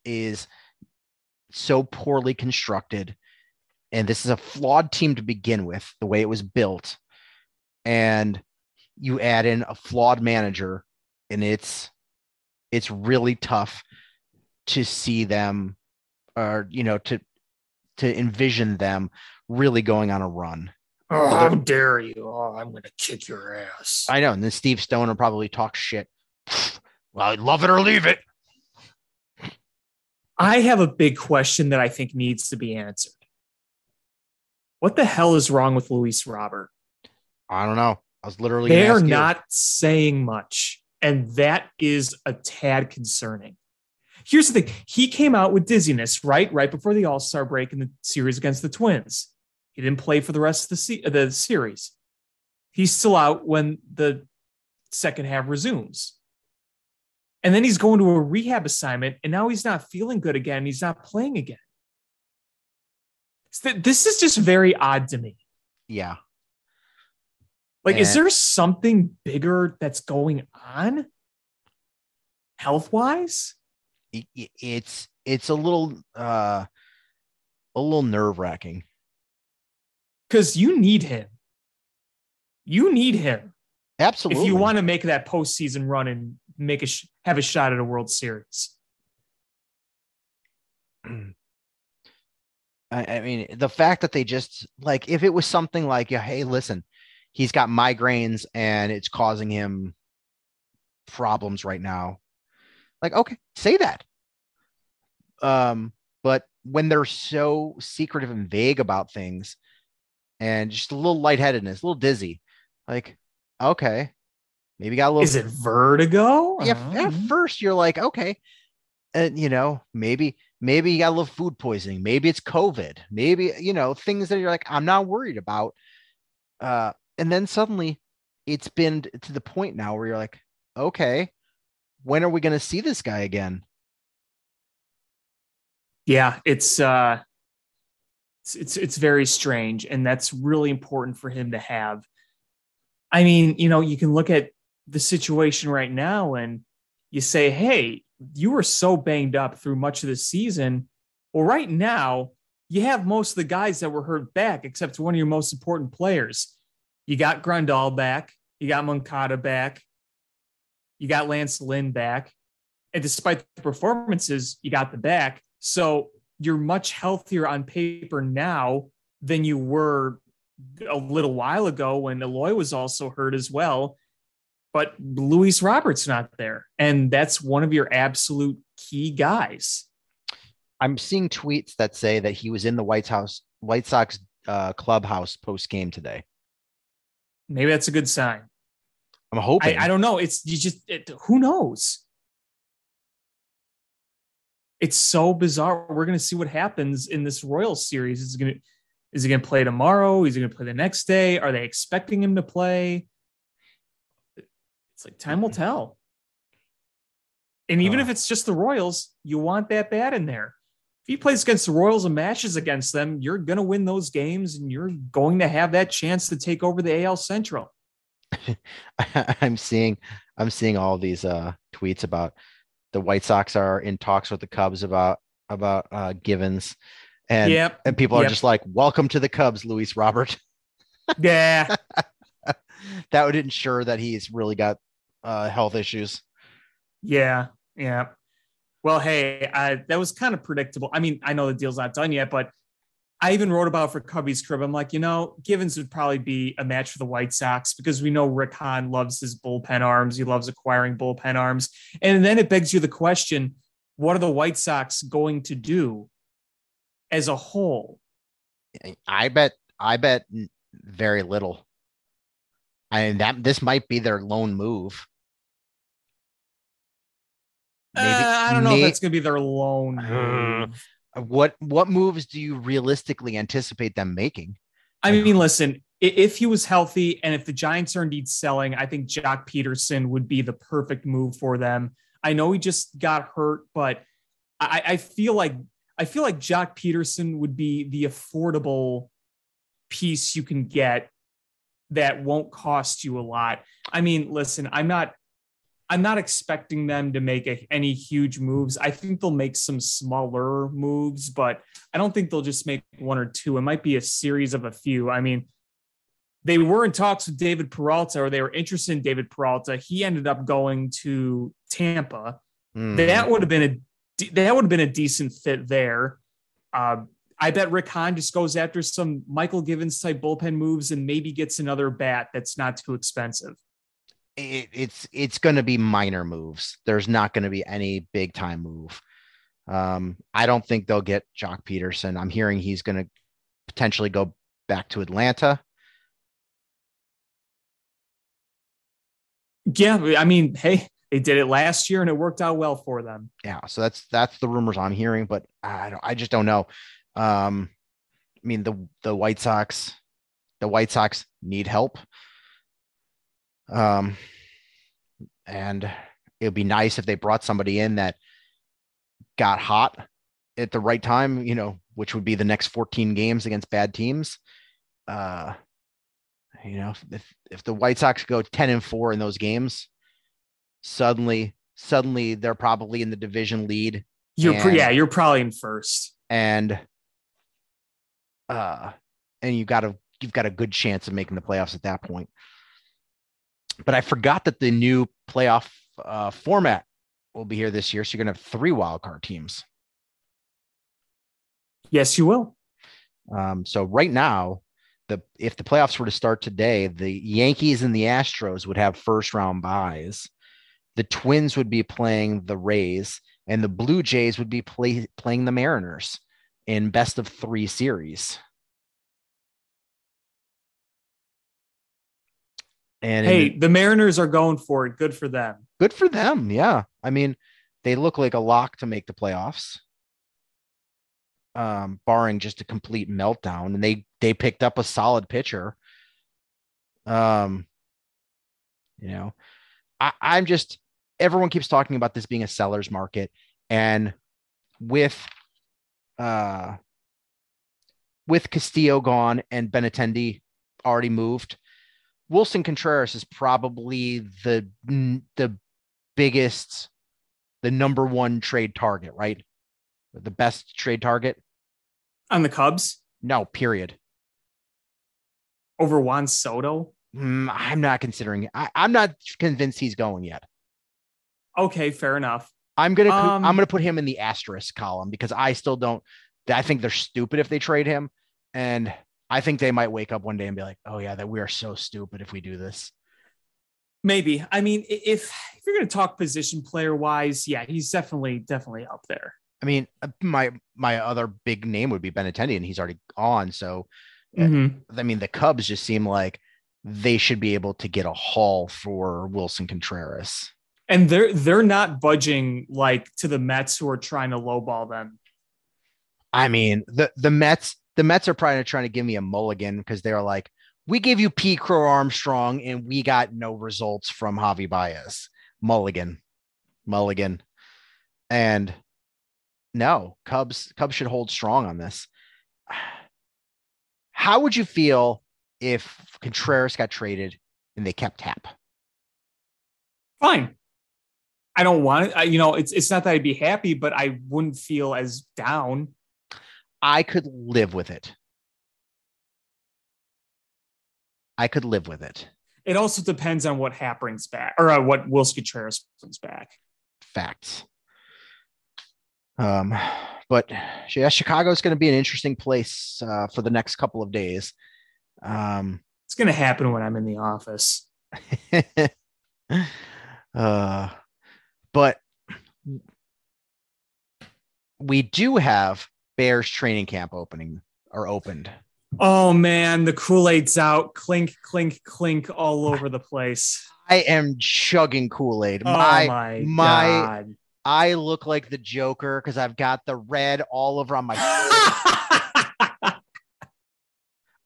is so poorly constructed. And this is a flawed team to begin with, the way it was built. And you add in a flawed manager, and it's really tough to see them, or to envision them really going on a run. Oh, how dare you? Oh, I'm going to kick your ass. I know. And then Steve Stone will probably talk shit. Well, love it or leave it. I have a big question that I think needs to be answered. What the hell is wrong with Luis Robert? I don't know. I was literally. They're not saying much, and that is a tad concerning. Here's the thing. He came out with dizziness, right before the All-Star break in the series against the Twins. He didn't play for the rest of the series. He's still out when the second half resumes. And then he's going to a rehab assignment, and now he's not feeling good again. He's not playing again. This is just very odd to me. Yeah. Is there something bigger that's going on health-wise? It's a little nerve-wracking. Because you need him. You need him. Absolutely. If you want to make that postseason run and have a shot at a World Series. I mean, the fact that they just if it was something like, hey, listen, he's got migraines and it's causing him problems right now. Okay, say that. But when they're so secretive and vague about things and just a little lightheadedness, a little dizzy, okay, maybe got a little. Is it vertigo? Yeah. At first you're like, okay. And, maybe you got a little food poisoning. Maybe it's COVID. Maybe, things that you're like, I'm not worried about. And then suddenly it's been to the point now where you're like, okay, when are we going to see this guy again? Yeah, it's very strange. And that's really important for him to have. I mean, you can look at the situation right now and you say, hey, you were so banged up through much of the season. Well, right now, you have most of the guys that were hurt back, except one of your most important players. You got Grandal back. You got Moncada back. You got Lance Lynn back. And despite the performances, you got the back. So you're much healthier on paper now than you were a little while ago when Eloy was also hurt as well. But Luis Robert's not there. And that's one of your absolute key guys. I'm seeing tweets that say that he was in the White Sox clubhouse post game today. Maybe that's a good sign. I'm hoping. I don't know. Who knows? It's so bizarre. We're going to see what happens in this Royals series. Is he going to play tomorrow? Is he going to play the next day? Are they expecting him to play? It's like time will tell. And even if it's just the Royals, you want that bat in there. If he plays against the Royals and matches against them, you're going to win those games and you're going to have that chance to take over the AL Central. I'm seeing all these tweets about the White Sox are in talks with the Cubs about Givens, and people are just like, welcome to the Cubs, Luis Robert. Yeah. That would ensure that he's really got health issues. Yeah. Well, hey, that was kind of predictable. I mean, I know the deal's not done yet, but I even wrote about for Cubby's Crib. I'm like, Givens would probably be a match for the White Sox because we know Rick Hahn loves his bullpen arms. He loves acquiring bullpen arms. And then it begs you the question, what are the White Sox going to do as a whole? I bet very little. This might be their lone move. I don't know if that's going to be their lone move. What moves do you realistically anticipate them making? I mean, listen, if he was healthy and if the Giants are indeed selling, I think Jock Peterson would be the perfect move for them. I know he just got hurt, but I feel like Jock Peterson would be the affordable piece you can get that won't cost you a lot. I mean, listen, I'm not expecting them to make any huge moves. I think they'll make some smaller moves, but I don't think they'll just make one or two. It might be a series of a few. I mean, they were in talks with David Peralta, or they were interested in David Peralta. He ended up going to Tampa. That would have been a decent fit there. I bet Rick Hahn just goes after some Michael Givens type bullpen moves and maybe gets another bat that's not too expensive. It's going to be minor moves. There's not going to be any big time move. I don't think they'll get Jock Peterson. I'm hearing he's going to potentially go back to Atlanta. Yeah, I mean, hey, they did it last year and it worked out well for them. Yeah, so that's the rumors I'm hearing, but I just don't know. I mean, the White Sox need help. And it would be nice if they brought somebody in that got hot at the right time, which would be the next 14 games against bad teams. If the White Sox go 10-4 in those games, suddenly they're probably in the division lead. You're probably in first. And you've got a good chance of making the playoffs at that point. But I forgot that the new playoff format will be here this year. So you're going to have 3 wildcard teams. Yes, you will. So right now, if the playoffs were to start today, the Yankees and the Astros would have first round byes. The Twins would be playing the Rays, and the Blue Jays would be playing the Mariners in best of 3 series. And hey, the Mariners are going for it. Good for them. Good for them. Yeah. I mean, they look like a lock to make the playoffs, barring just a complete meltdown. And they picked up a solid pitcher. I'm just, everyone keeps talking about this being a seller's market. And with Castillo gone and Benintendi already moved, Wilson Contreras is probably the biggest, the number one trade target, right? The best trade target. On the Cubs No, period. over Juan Soto. I'm not considering it. I'm not convinced he's going yet. Okay, fair enough. I'm gonna put him in the asterisk column because I still don't. I think they're stupid if they trade him, and I think they might wake up one day and be like, "Oh yeah, that we are so stupid if we do this." Maybe. I mean, if you're going to talk position player wise, yeah, he's definitely up there. I mean, my other big name would be Benintendi, and he's already on. So, I mean, the Cubs just seem like they should be able to get a haul for Wilson Contreras. And they're not budging like to the Mets who are trying to lowball them. I mean, the Mets are probably trying to give me a mulligan because they're like, we gave you P. Crow Armstrong and we got no results from Javi Baez. Mulligan. And no, Cubs should hold strong on this. How would you feel if Contreras got traded and they kept Happ? Fine. I don't want it. It's not that I'd be happy, but I wouldn't feel as down. I could live with it. It also depends on what Happ brings back or what Wilson Contreras brings back. Facts. But yeah, Chicago is going to be an interesting place for the next couple of days. It's going to happen when I'm in the office. But we do have Bears training camp opened. Oh man, the Kool-Aid's out. Clink, clink, clink all over the place. I am chugging Kool-Aid. Oh my God. I look like the Joker because I've got the red all over on my face.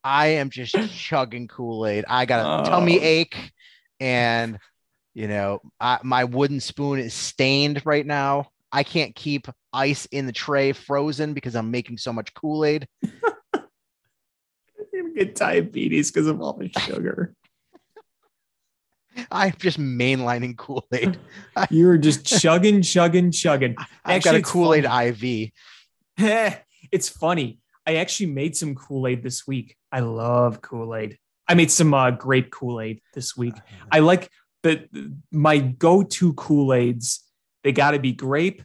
I am just chugging Kool-Aid. I got a tummy ache, and my wooden spoon is stained right now. I can't keep ice in the tray frozen because I'm making so much Kool-Aid. You get diabetes because of all the sugar. I'm just mainlining Kool-Aid. You're just chugging. I've got a Kool-Aid IV. It's funny. I actually made some Kool-Aid this week. I love Kool-Aid. I made some grape Kool-Aid this week. I like my go-to Kool-Aids. They got to be grape,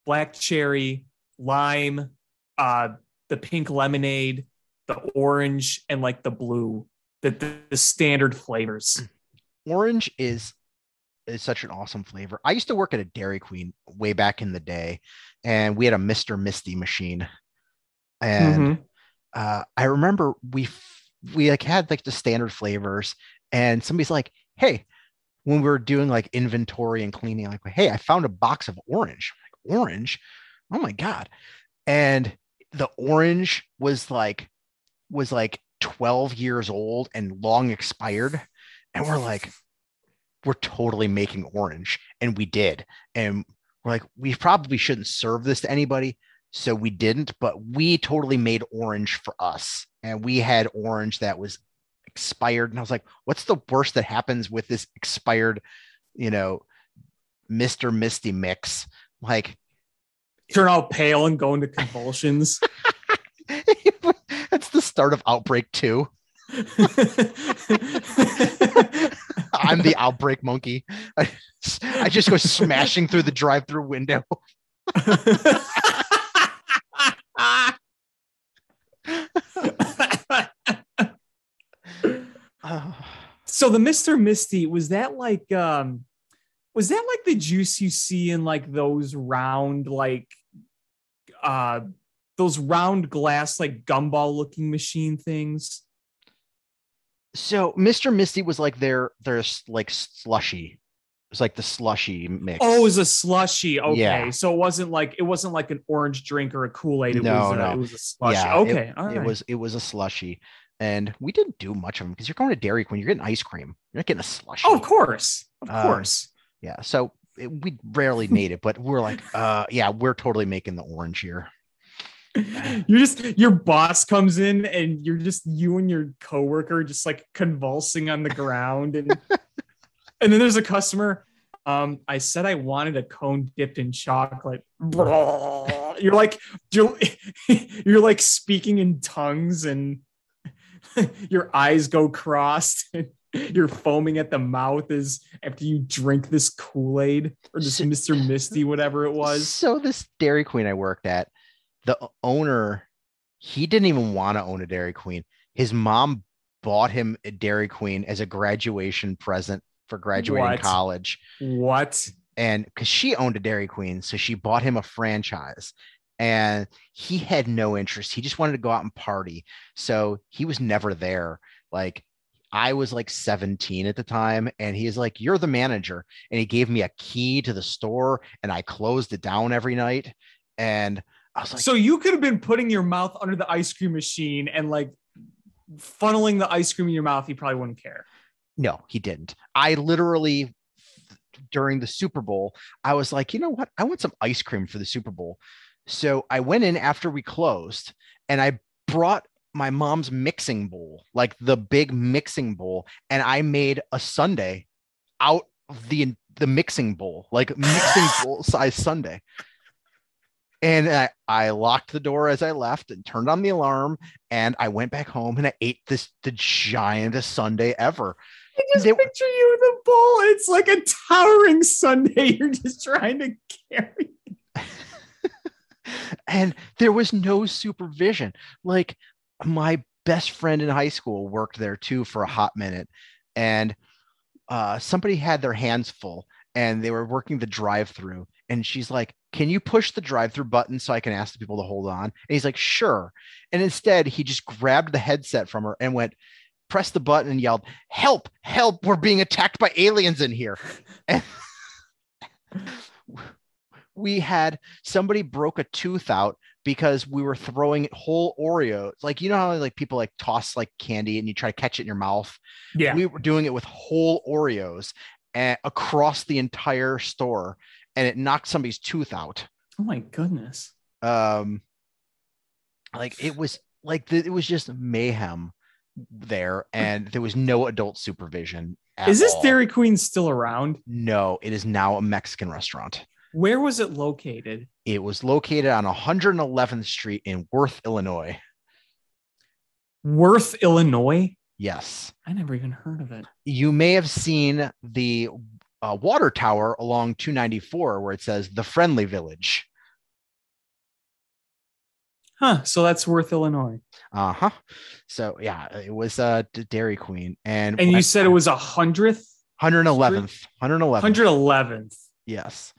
black cherry, lime, the pink lemonade, the orange, and like the blue. The standard flavors. Orange is such an awesome flavor. I used to work at a Dairy Queen way back in the day, and we had a Mr. Misty machine. And I remember we like had like the standard flavors, and somebody's like, "Hey," when we were doing like inventory and cleaning, like, "Hey, I found a box of orange." I'm like, orange? Oh my God. And the orange was like 12 years old and long expired. And we're like, we're totally making orange. And we did. And we're like, we probably shouldn't serve this to anybody. So we didn't, but we totally made orange for us. And we had orange that was expired. And I was like, what's the worst that happens with this expired, Mr. Misty mix? Like, turn out pale and go into convulsions. That's the start of Outbreak 2. I'm the outbreak monkey. I just go smashing through the drive-through window. So the Mr. Misty, was that like the juice you see in like those round glass like gumball looking machine things? So Mr. Misty was like their like slushy. It was like the slushy mix. Oh, it was a slushy. Okay. Yeah. So it wasn't like an orange drink or a Kool-Aid. It was a slushy. Yeah, okay. It was a slushy. And we didn't do much of them because you're going to Dairy Queen, you're getting ice cream. You're not getting a slushy. Oh, of course. Yeah. So we rarely made it, but we're like, yeah, we're totally making the orange here. Your boss comes in and you're just you and your coworker just like convulsing on the ground, and and then there's a customer. I said I wanted a cone dipped in chocolate. You're like you're like speaking in tongues, and your eyes go crossed. And you're foaming at the mouth as after you drink this Kool-Aid or this Mr. Misty, whatever it was. So this Dairy Queen I worked at, the owner, he didn't even want to own a Dairy Queen. His mom bought him a Dairy Queen as a graduation present for graduating college. What? And because she owned a Dairy Queen, so she bought him a franchise. And he had no interest. He just wanted to go out and party. So he was never there. Like, I was like 17 at the time, and he's like, "You're the manager." And he gave me a key to the store, and I closed it down every night. And I was like, so you could have been putting your mouth under the ice cream machine and like funneling the ice cream in your mouth. He probably wouldn't care. no, he didn't. I literally, during the Super Bowl, I was like, you know what? I want some ice cream for the Super Bowl. So I went in after we closed, and I brought my mom's mixing bowl, like the big mixing bowl, and I made a sundae out of the mixing bowl, like mixing bowl size sundae. And I locked the door as I left and turned on the alarm, and I went back home and I ate the giantest sundae ever. I just picture you in the bowl. It's like a towering sundae you're just trying to carry. And there was no supervision. Like, my best friend in high school worked there too for a hot minute, and somebody had their hands full and they were working the drive-through, and she's like, "Can you push the drive-through button so I can ask the people to hold on?" And he's like, "Sure." And instead he just grabbed the headset from her and went, pressed the button and yelled, "Help, help, we're being attacked by aliens in here." And we had somebody broke a tooth out because we were throwing whole Oreos. Like, you know how like people like toss like candy and you try to catch it in your mouth? Yeah. We were doing it with whole Oreos across the entire store, and it knocked somebody's tooth out. Oh my goodness. Like, it was like, it was just mayhem there, and there was no adult supervision at Is this all. Dairy Queen still around? No, it is now a Mexican restaurant. Where was it located? It was located on 111th Street in Worth, Illinois. Worth, Illinois? Yes. I never even heard of it. You may have seen the water tower along 294 where it says the Friendly Village. Huh. So that's Worth, Illinois. Uh-huh. So yeah, it was Dairy Queen. And you said it was 100th? 111th. 111th. Yes.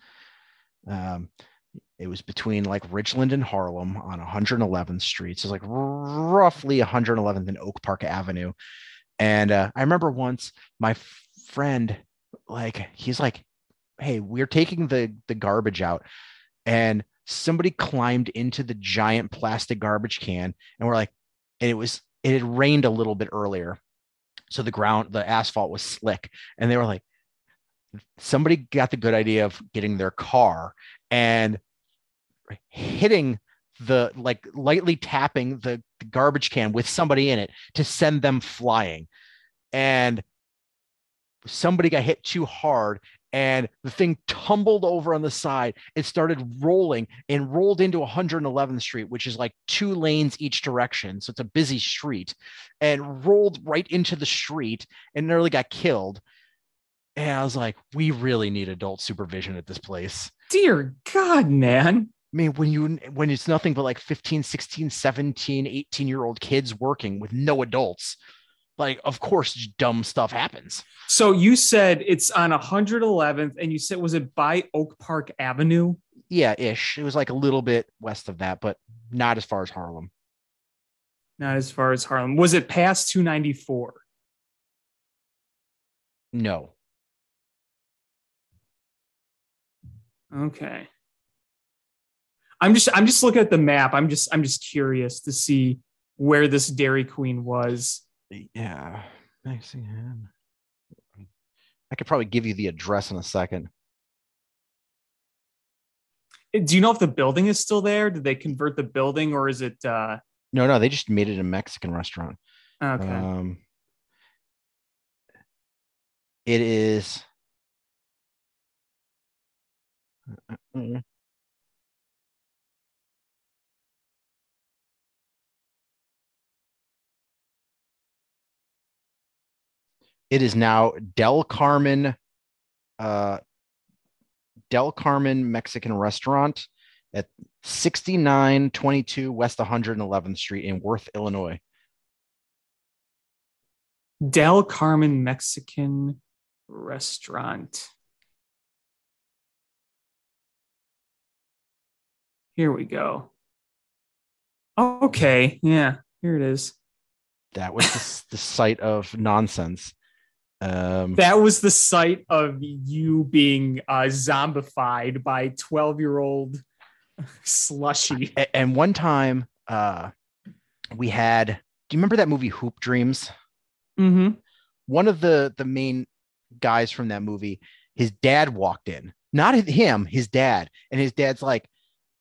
It was between like Richland and Harlem on 111th Street. So it's like roughly 111th and Oak Park Avenue. And I remember once my friend, like, he's like, "Hey, we're taking the garbage out." And somebody climbed into the giant plastic garbage can, and we're like, and it had rained a little bit earlier. So the asphalt was slick. And they were like, somebody got the good idea of getting their car and hitting lightly tapping the garbage can with somebody in it to send them flying. And somebody got hit too hard, and the thing tumbled over on the side. It started rolling and rolled into 111th Street, which is like 2 lanes each direction. So it's a busy street, and rolled right into the street and nearly got killed. And I was like, we really need adult supervision at this place. Dear God, man. I mean, when it's nothing but like 15, 16, 17, 18-year-old kids working with no adults, like, of course, dumb stuff happens. So you said it's on 111th, and you said, was it by Oak Park Avenue? Yeah, ish. It was like a little bit west of that, but not as far as Harlem. Not as far as Harlem. Was it past 294? No. Okay. I'm just looking at the map. I'm just curious to see where this Dairy Queen was. Yeah. I could probably give you the address in a second. Do you know if the building is still there? Did they convert the building, or is it No, they just made it a Mexican restaurant. Okay. It is It is now Del Carmen Mexican Restaurant at 6922 West 111th Street in Worth, Illinois. Del Carmen Mexican Restaurant. Here we go. Okay. Yeah, here it is. That was the site of nonsense. That was the site of you being zombified by 12-year-old slushy. And one time we had, do you remember that movie Hoop Dreams? Mm-hmm. One of the main guys from that movie, his dad walked in, not him, his dad. And his dad's like,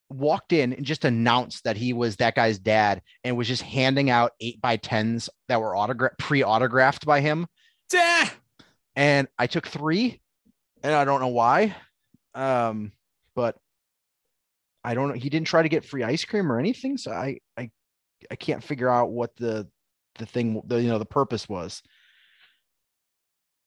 walked in and just announced that he was that guy's dad and was just handing out 8x10s that were pre-autographed by him. And I took 3 and I don't know why. But I don't know. He didn't try to get free ice cream or anything. So I can't figure out what the purpose was.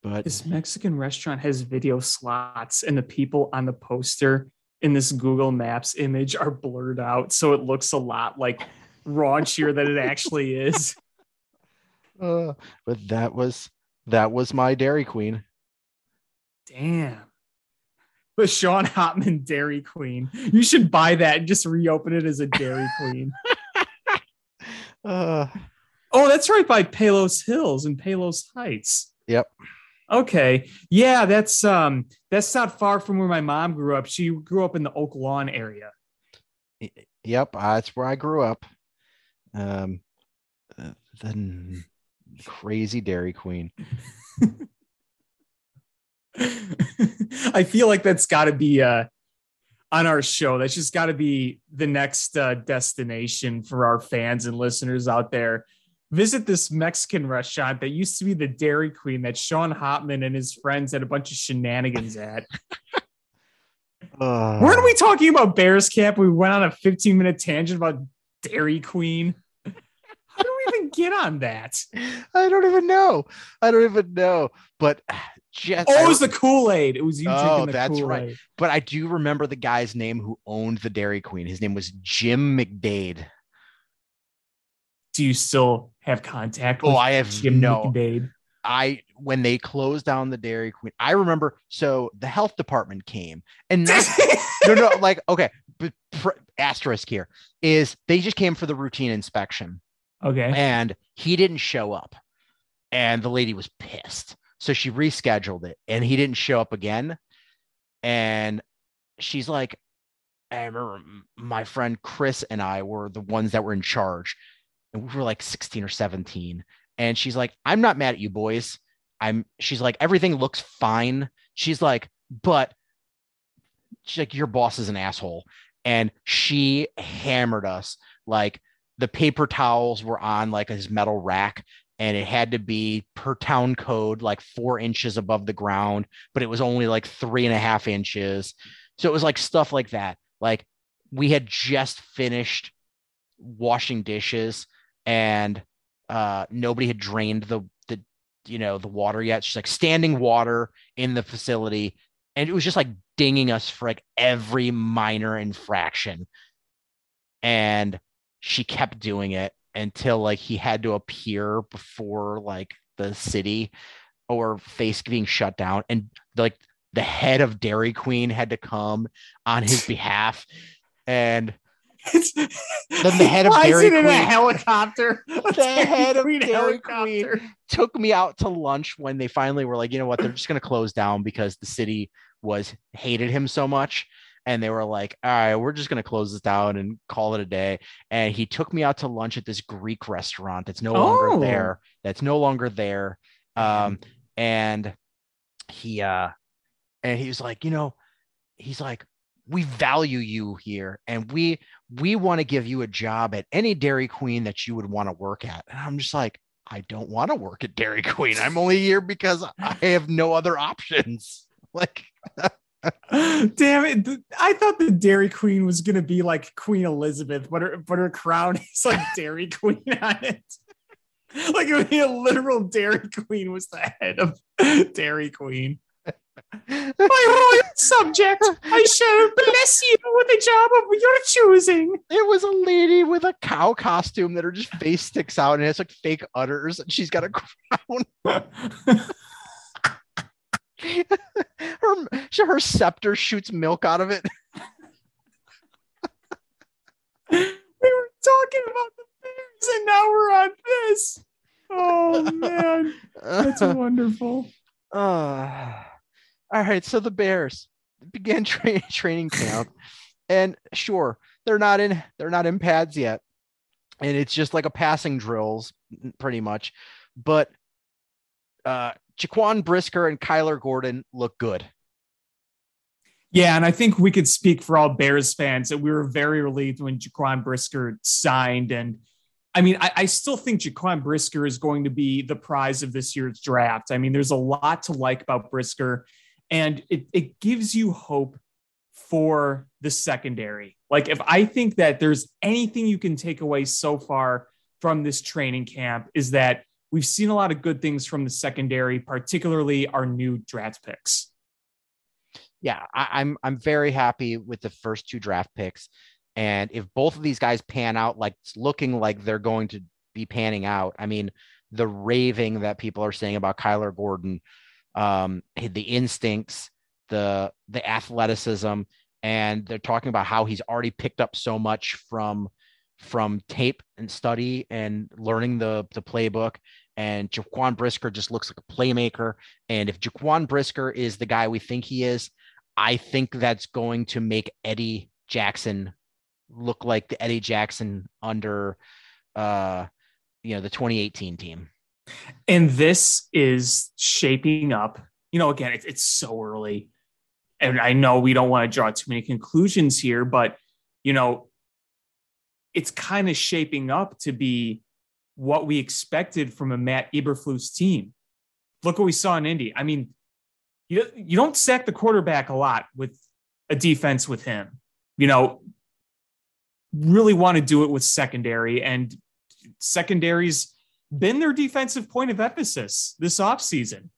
But this Mexican restaurant has video slots and the people on the poster in this Google Maps image are blurred out. So it looks a lot like raunchier than it actually is. But that was my Dairy Queen. Damn. The Sean Hotman Dairy Queen. You should buy that and just reopen it as a Dairy Queen. Oh, that's right by Palos Hills and Palos Heights. Yep. Okay. Yeah, that's not far from where my mom grew up. She grew up in the Oak Lawn area. Yep, that's where I grew up. The crazy Dairy Queen. I feel like that's got to be on our show. That's just got to be the next destination for our fans and listeners out there. Visit this Mexican restaurant that used to be the Dairy Queen that Sean Hotman and his friends had a bunch of shenanigans at. Weren't we talking about Bears Camp? We went on a 15-minute tangent about Dairy Queen. How do we even get on that? I don't even know. But it was the Kool-Aid. It was you drinking the that's Kool-Aid. right. But I do remember the guy's name who owned the Dairy Queen. His name was Jim McDade. Do you still have contact with I have Jim McDade? When they closed down the Dairy Queen, I remember. So the health department came and asterisk here is they just came for the routine inspection. Okay. And he didn't show up and the lady was pissed. So she rescheduled it and he didn't show up again. And she's like, I remember my friend Chris and I were the ones that were in charge. And we were like 16 or 17. And she's like, I'm not mad at you boys. She's like, everything looks fine. She's like, your boss is an asshole. And she hammered us. Like the paper towels were on like his metal rack and it had to be per town code, like 4 inches above the ground, but it was only like 3.5 inches. So it was like stuff like that. Like we had just finished washing dishes and nobody had drained the water yet. She's like standing water in the facility. And it was just like dinging us for like every minor infraction. And she kept doing it until like he had to appear before like the city or face being shut down. And like the head of Dairy Queen had to come on his behalf. And then the head of Dairy Queen in a helicopter. The head of Dairy Queen took me out to lunch when they finally were like, you know what, they're just going to close down because the city hated him so much. And they were like, all right, we're just going to close this down and call it a day. And he took me out to lunch at this Greek restaurant that's no longer there. And he was like, he's like, we value you here. And we want to give you a job at any Dairy Queen that you would want to work at. And I'm just like, I don't want to work at Dairy Queen. I'm only here because I have no other options. Like, damn it. I thought the Dairy Queen was going to be like Queen Elizabeth, but her crown is like Dairy Queen on it. Like it would be a literal Dairy Queen was the head of Dairy Queen. My royal subject, I shall bless you with a job of your choosing. It was a lady with a cow costume that her just face sticks out and has like fake udders, and she's got a crown. her scepter shoots milk out of it. We were talking about the Bears, and now we're on this. Oh man, that's wonderful. All right, so the Bears began training camp, and sure, they're not in pads yet, and it's just like a passing drills pretty much. But Jaquan Brisker and Kyler Gordon look good. Yeah, and I think we could speak for all Bears fans that we were very relieved when Jaquan Brisker signed. And I mean, I still think Jaquan Brisker is going to be the prize of this year's draft. I mean, there's a lot to like about Brisker, and it gives you hope for the secondary. Like, if I think that there's anything you can take away so far from this training camp is that we've seen a lot of good things from the secondary, particularly our new draft picks. Yeah, I'm very happy with the first 2 draft picks. And if both of these guys pan out, like it's looking like they're going to be panning out, I mean, the raving that people are saying about Kyler Gordon, the instincts, the athleticism, and they're talking about how he's already picked up so much from tape and study and learning the playbook. And Jaquan Brisker just looks like a playmaker. And if Jaquan Brisker is the guy we think he is, I think that's going to make Eddie Jackson look like the Eddie Jackson under, the 2018 team. And this is shaping up, again, it's so early. And I know we don't want to draw too many conclusions here, but, it's kind of shaping up to be what we expected from a Matt Eberflus team. Look what we saw in Indy. I mean, you don't sack the quarterback a lot with a defense with him. Really want to do it with secondary, and secondary's been their defensive point of emphasis this offseason.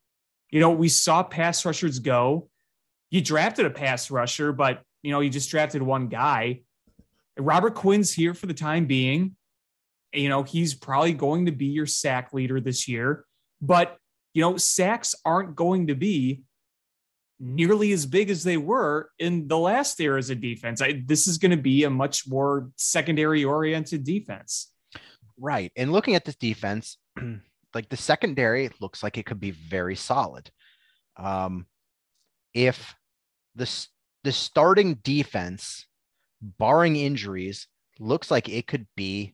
We saw pass rushers go. You drafted a pass rusher, but, you just drafted one guy. Robert Quinn's here for the time being. He's probably going to be your sack leader this year, but, sacks aren't going to be nearly as big as they were in the last era as a defense. This is going to be a much more secondary oriented defense. Right. And looking at this defense, like the secondary looks like it could be very solid. If the starting defense, barring injuries, looks like it could be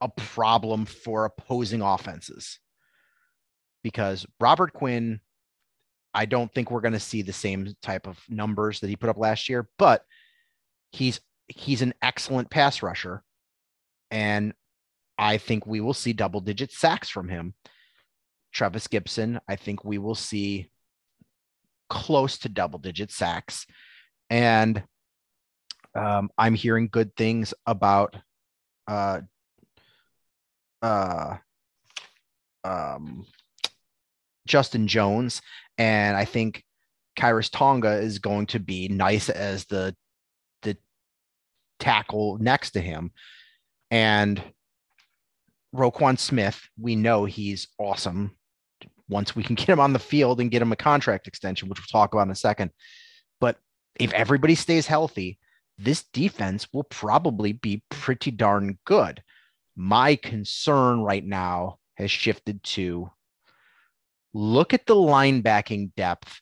a problem for opposing offenses, because Robert Quinn, I don't think we're going to see the same type of numbers that he put up last year, but he's an excellent pass rusher. And I think we will see double-digit sacks from him. Travis Gibson, I think we will see close to double-digit sacks. And I'm hearing good things about Justin Jones. And I think Kyrus Tonga is going to be nice as the tackle next to him. And Roquan Smith, we know he's awesome once we can get him on the field and get him a contract extension, which we'll talk about in a second. But if everybody stays healthy, this defense will probably be pretty darn good. My concern right now has shifted to look at the linebacking depth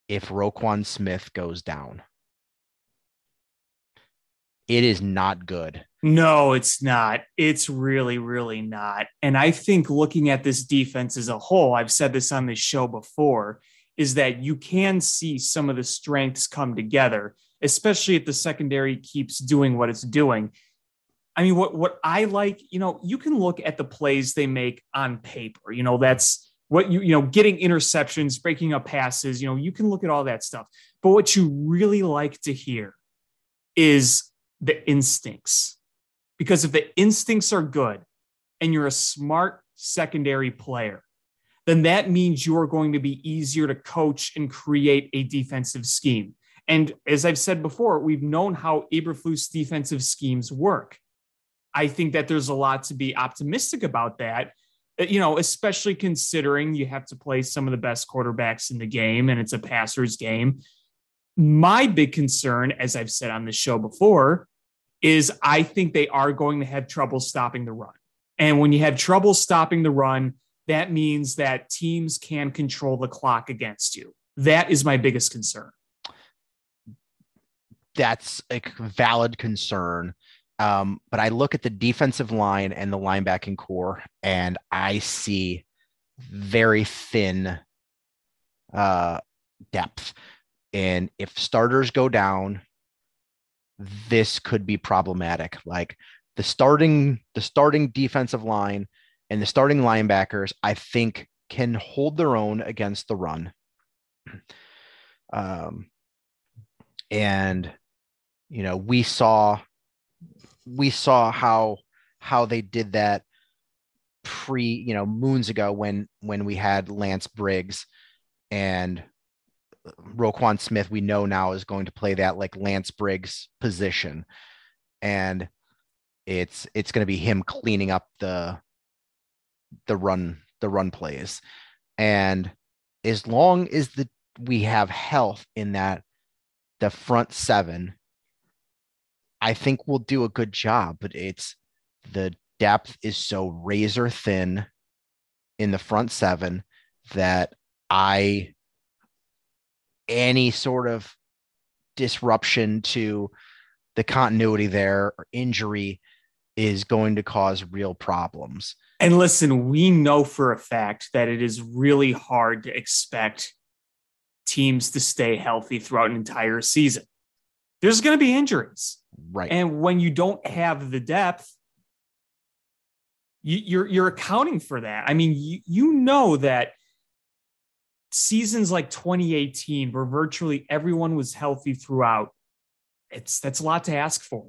if Roquan Smith goes down. It is not good. No, it's not. It's really, really not. And I think looking at this defense as a whole, I've said this on this show before, is that you can see some of the strengths come together, especially if the secondary keeps doing what it's doing. I mean, what I like, you can look at the plays they make on paper. That's what getting interceptions, breaking up passes, you can look at all that stuff. But what you really like to hear is the instincts. Because if the instincts are good and you're a smart secondary player, then that means you are going to be easier to coach and create a defensive scheme. And as I've said before, we've known how Eberflus defensive schemes work. I think that there's a lot to be optimistic about that, especially considering you have to play some of the best quarterbacks in the game and it's a passer's game. My big concern, as I've said on this show before, is I think they are going to have trouble stopping the run. And when you have trouble stopping the run, that means that teams can control the clock against you. That is my biggest concern. That's a valid concern. But I look at the defensive line and the linebacking core, and I see very thin depth. And if starters go down, this could be problematic. Like the starting defensive line and the starting linebackers, I think, can hold their own against the run. And we saw how they did that moons ago when we had Lance Briggs and Roquan Smith. We know now is going to play that like Lance Briggs position, and it's going to be him cleaning up the run plays. And as long as we have health in the front seven, I think we'll do a good job. But the depth is so razor thin in the front seven that any sort of disruption to the continuity there or injury is going to cause real problems. And listen, we know for a fact that it is really hard to expect teams to stay healthy throughout an entire season. There's going to be injuries. Right. And when you don't have the depth, you're accounting for that. I mean, you know that seasons like 2018, where virtually everyone was healthy throughout, that's a lot to ask for.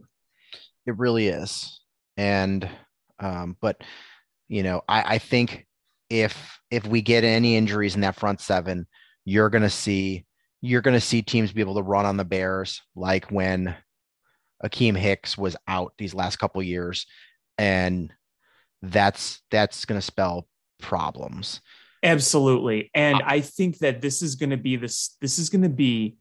It really is. And, but I think if we get any injuries in that front seven, you're going to see teams be able to run on the Bears, like when Akeem Hicks was out these last couple of years. And that's going to spell problems. Absolutely. And I think that this is going to be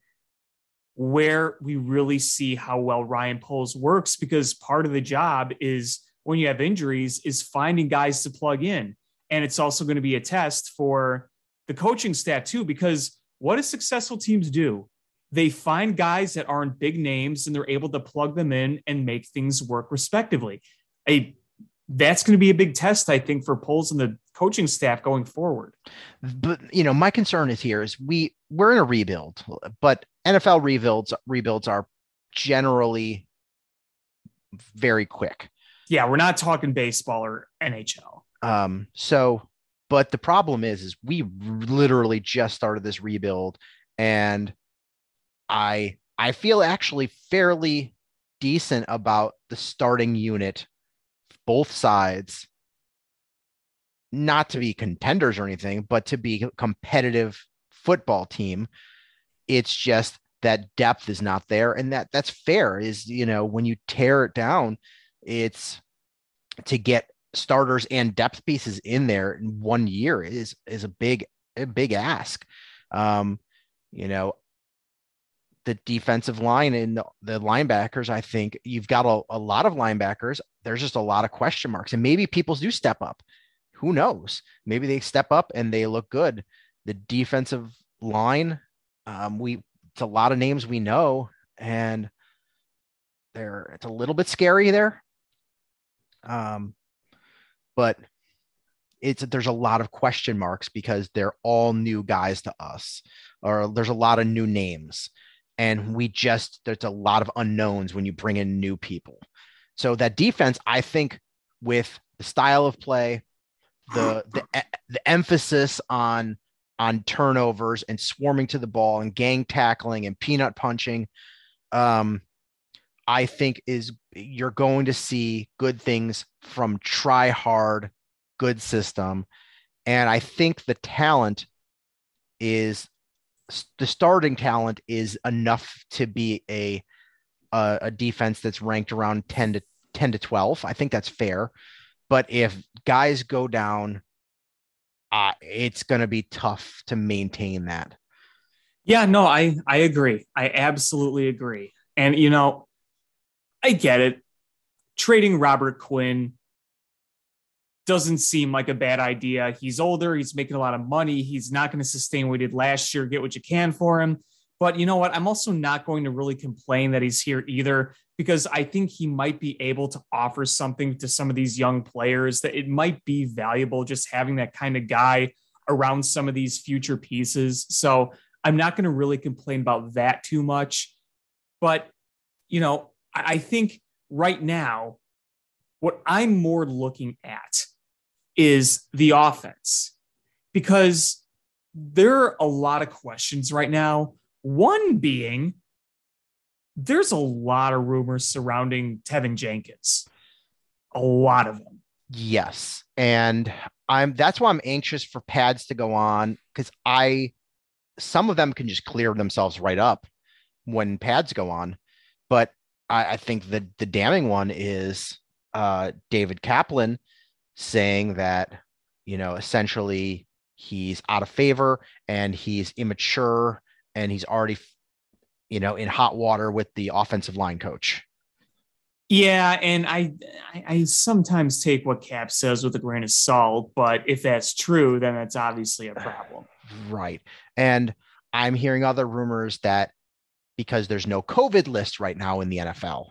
where we really see how well Ryan Poles works, because part of the job is, when you have injuries, is finding guys to plug in. And it's also going to be a test for the coaching staff too, because what do successful teams do? They find guys that aren't big names and they're able to plug them in and make things work respectively. That's going to be a big test, I think, for Poles and the coaching staff going forward. But, my concern is we're in a rebuild, but NFL rebuilds are generally very quick. Yeah, we're not talking baseball or NHL. But the problem is we literally just started this rebuild, and I feel actually fairly decent about the starting unit, both sides, not to be contenders or anything, but to be a competitive football team. It's just that depth is not there. And that's fair. Is, when you tear it down, it's to get starters and depth pieces in there in 1 year is a big ask. The defensive line and the linebackers, I think you've got a lot of linebackers. There's just a lot of question marks, and maybe people do step up. Who knows? Maybe they step up and they look good. The defensive line, it's a lot of names we know, and it's a little bit scary there. But there's a lot of question marks because they're all new guys to us, or there's a lot of new names, and there's a lot of unknowns when you bring in new people. So that defense, I think, with the style of play, the emphasis on turnovers and swarming to the ball and gang tackling and peanut punching, I think you're going to see good things from try hard good system. And I think the starting talent is enough to be a defense that's ranked around 10 to 12. I think that's fair. But if guys go down, it's going to be tough to maintain that. Yeah, no, I agree. I absolutely agree. And, I get it. Trading Robert Quinn doesn't seem like a bad idea. He's older. He's making a lot of money. He's not going to sustain what he did last year. Get what you can for him. But you know what? I'm also not going to really complain that he's here either, because I think he might be able to offer something to some of these young players that it might be valuable just having that kind of guy around some of these future pieces. So I'm not going to really complain about that too much. But, I think right now, what I'm more looking at is the offense, because there are a lot of questions right now. One being, there's a lot of rumors surrounding Tevin Jenkins, a lot of them. Yes. And that's why I'm anxious for pads to go on, because some of them can just clear themselves right up when pads go on. But I think the damning one is David Kaplan saying that, essentially he's out of favor and he's immature and he's already, in hot water with the offensive line coach. Yeah, and I sometimes take what Cap says with a grain of salt, but if that's true, then that's obviously a problem. Right. And I'm hearing other rumors that because there's no COVID list right now in the NFL,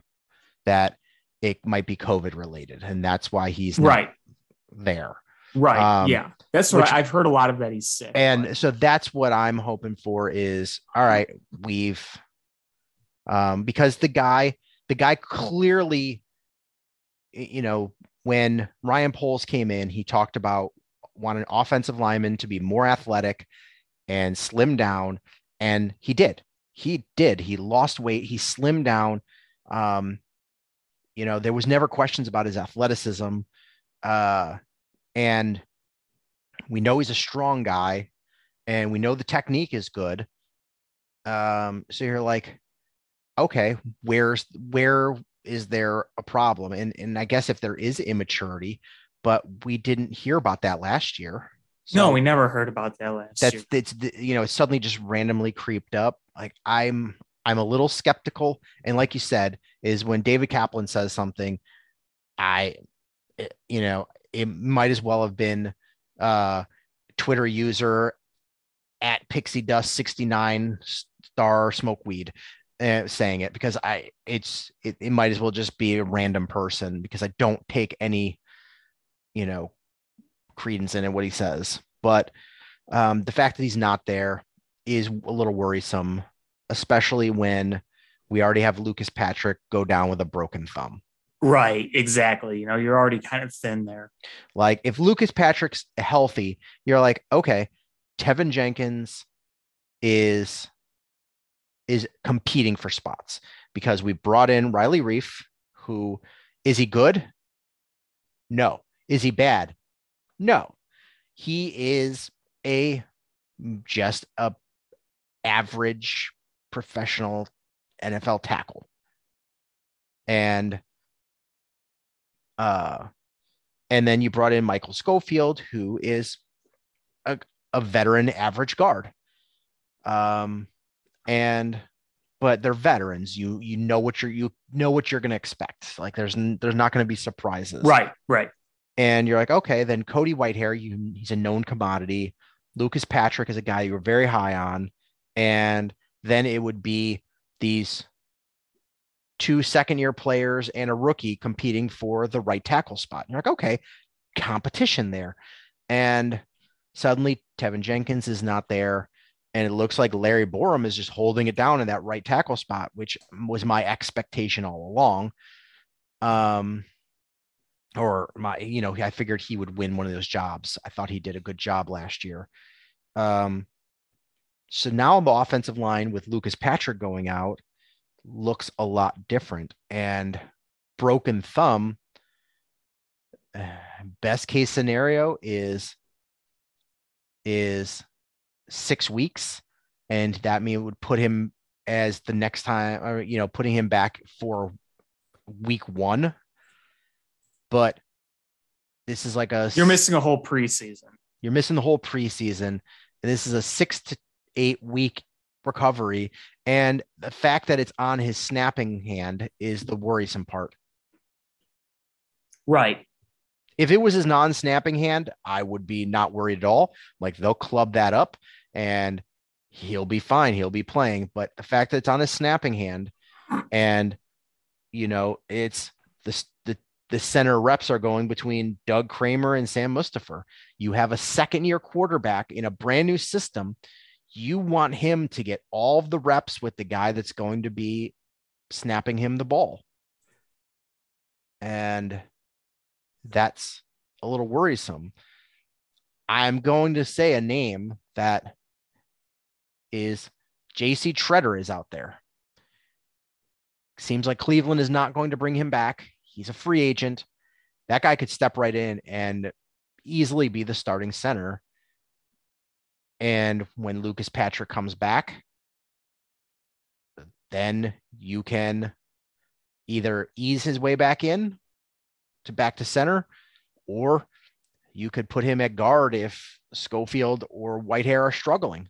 that it might be COVID related, and that's why he's not there. Right. Yeah. That's what I've heard a lot of that he's sick. And so that's what I'm hoping for is, all right, we've, because the guy clearly, when Ryan Poles came in, he talked about wanting offensive linemen to be more athletic and slim down. And he did. He lost weight. He slimmed down. There was never questions about his athleticism. And we know he's a strong guy and we know the technique is good. So you're like, okay, where is there a problem? And I guess if there is immaturity, but we didn't hear about that last year. So no, we never heard about that last year. It's suddenly just randomly creeped up. Like I'm a little skeptical. And like you said, is when David Kaplan says something, it might as well have been Twitter user at Pixie Dust 69 star smoke weed saying it, because it might as well just be a random person, because I don't take any, credence in it, what he says. But the fact that he's not there is a little worrisome, especially when we already have Lucas Patrick go down with a broken thumb. Right, exactly. You're already kind of thin there. Like if Lucas Patrick's healthy, you're like, okay, Tevin Jenkins is competing for spots, because we brought in Riley Reif, who, is he good? No. Is he bad? No. He is just a average professional NFL tackle. And then you brought in Michael Schofield, who is a veteran average guard. But they're veterans. You know what you're going to expect. Like there's not going to be surprises. Right. And you're like, okay, then Cody Whitehair, he's a known commodity. Lucas Patrick is a guy you were very high on. And then it would be these 2 second-year players and a rookie competing for the right tackle spot. And you're like, okay, competition there. And suddenly Tevin Jenkins is not there. And it looks like Larry Borum is just holding it down in that right tackle spot, which was my expectation all along. I figured he would win one of those jobs. I thought he did a good job last year. So now the offensive line with Lucas Patrick going out looks a lot different, and broken thumb best case scenario is 6 weeks, and that mean it would put him as the next time, or putting him back for week 1. But this is like you're missing a whole preseason. You're missing the whole preseason, and this is a 6 to 8 week recovery. And the fact that it's on his snapping hand is the worrisome part. Right. If it was his non-snapping hand, I would be not worried at all. Like, they'll club that up and he'll be fine. He'll be playing. But the fact that it's on his snapping hand, and it's the center reps are going between Doug Kramer and Sam Mustipher. You have a second-year quarterback in a brand new system. You want him to get all of the reps with the guy that's going to be snapping him the ball. And that's a little worrisome. I'm going to say a name that is JC Treader is out there. Seems like Cleveland is not going to bring him back. He's a free agent. That guy could step right in and easily be the starting center. And when Lucas Patrick comes back, then you can either ease his way back to center, or you could put him at guard if Schofield or Whitehair are struggling.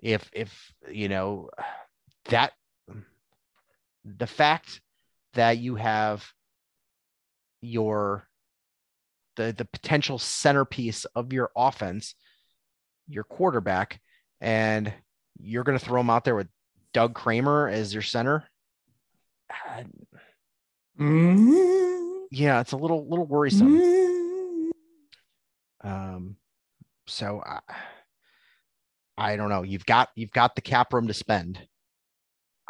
If that, the fact that you have the potential centerpiece of your offense, your quarterback, and you're going to throw him out there with Doug Kramer as your center. Yeah, it's a little worrisome. So I don't know. You've got the cap room to spend.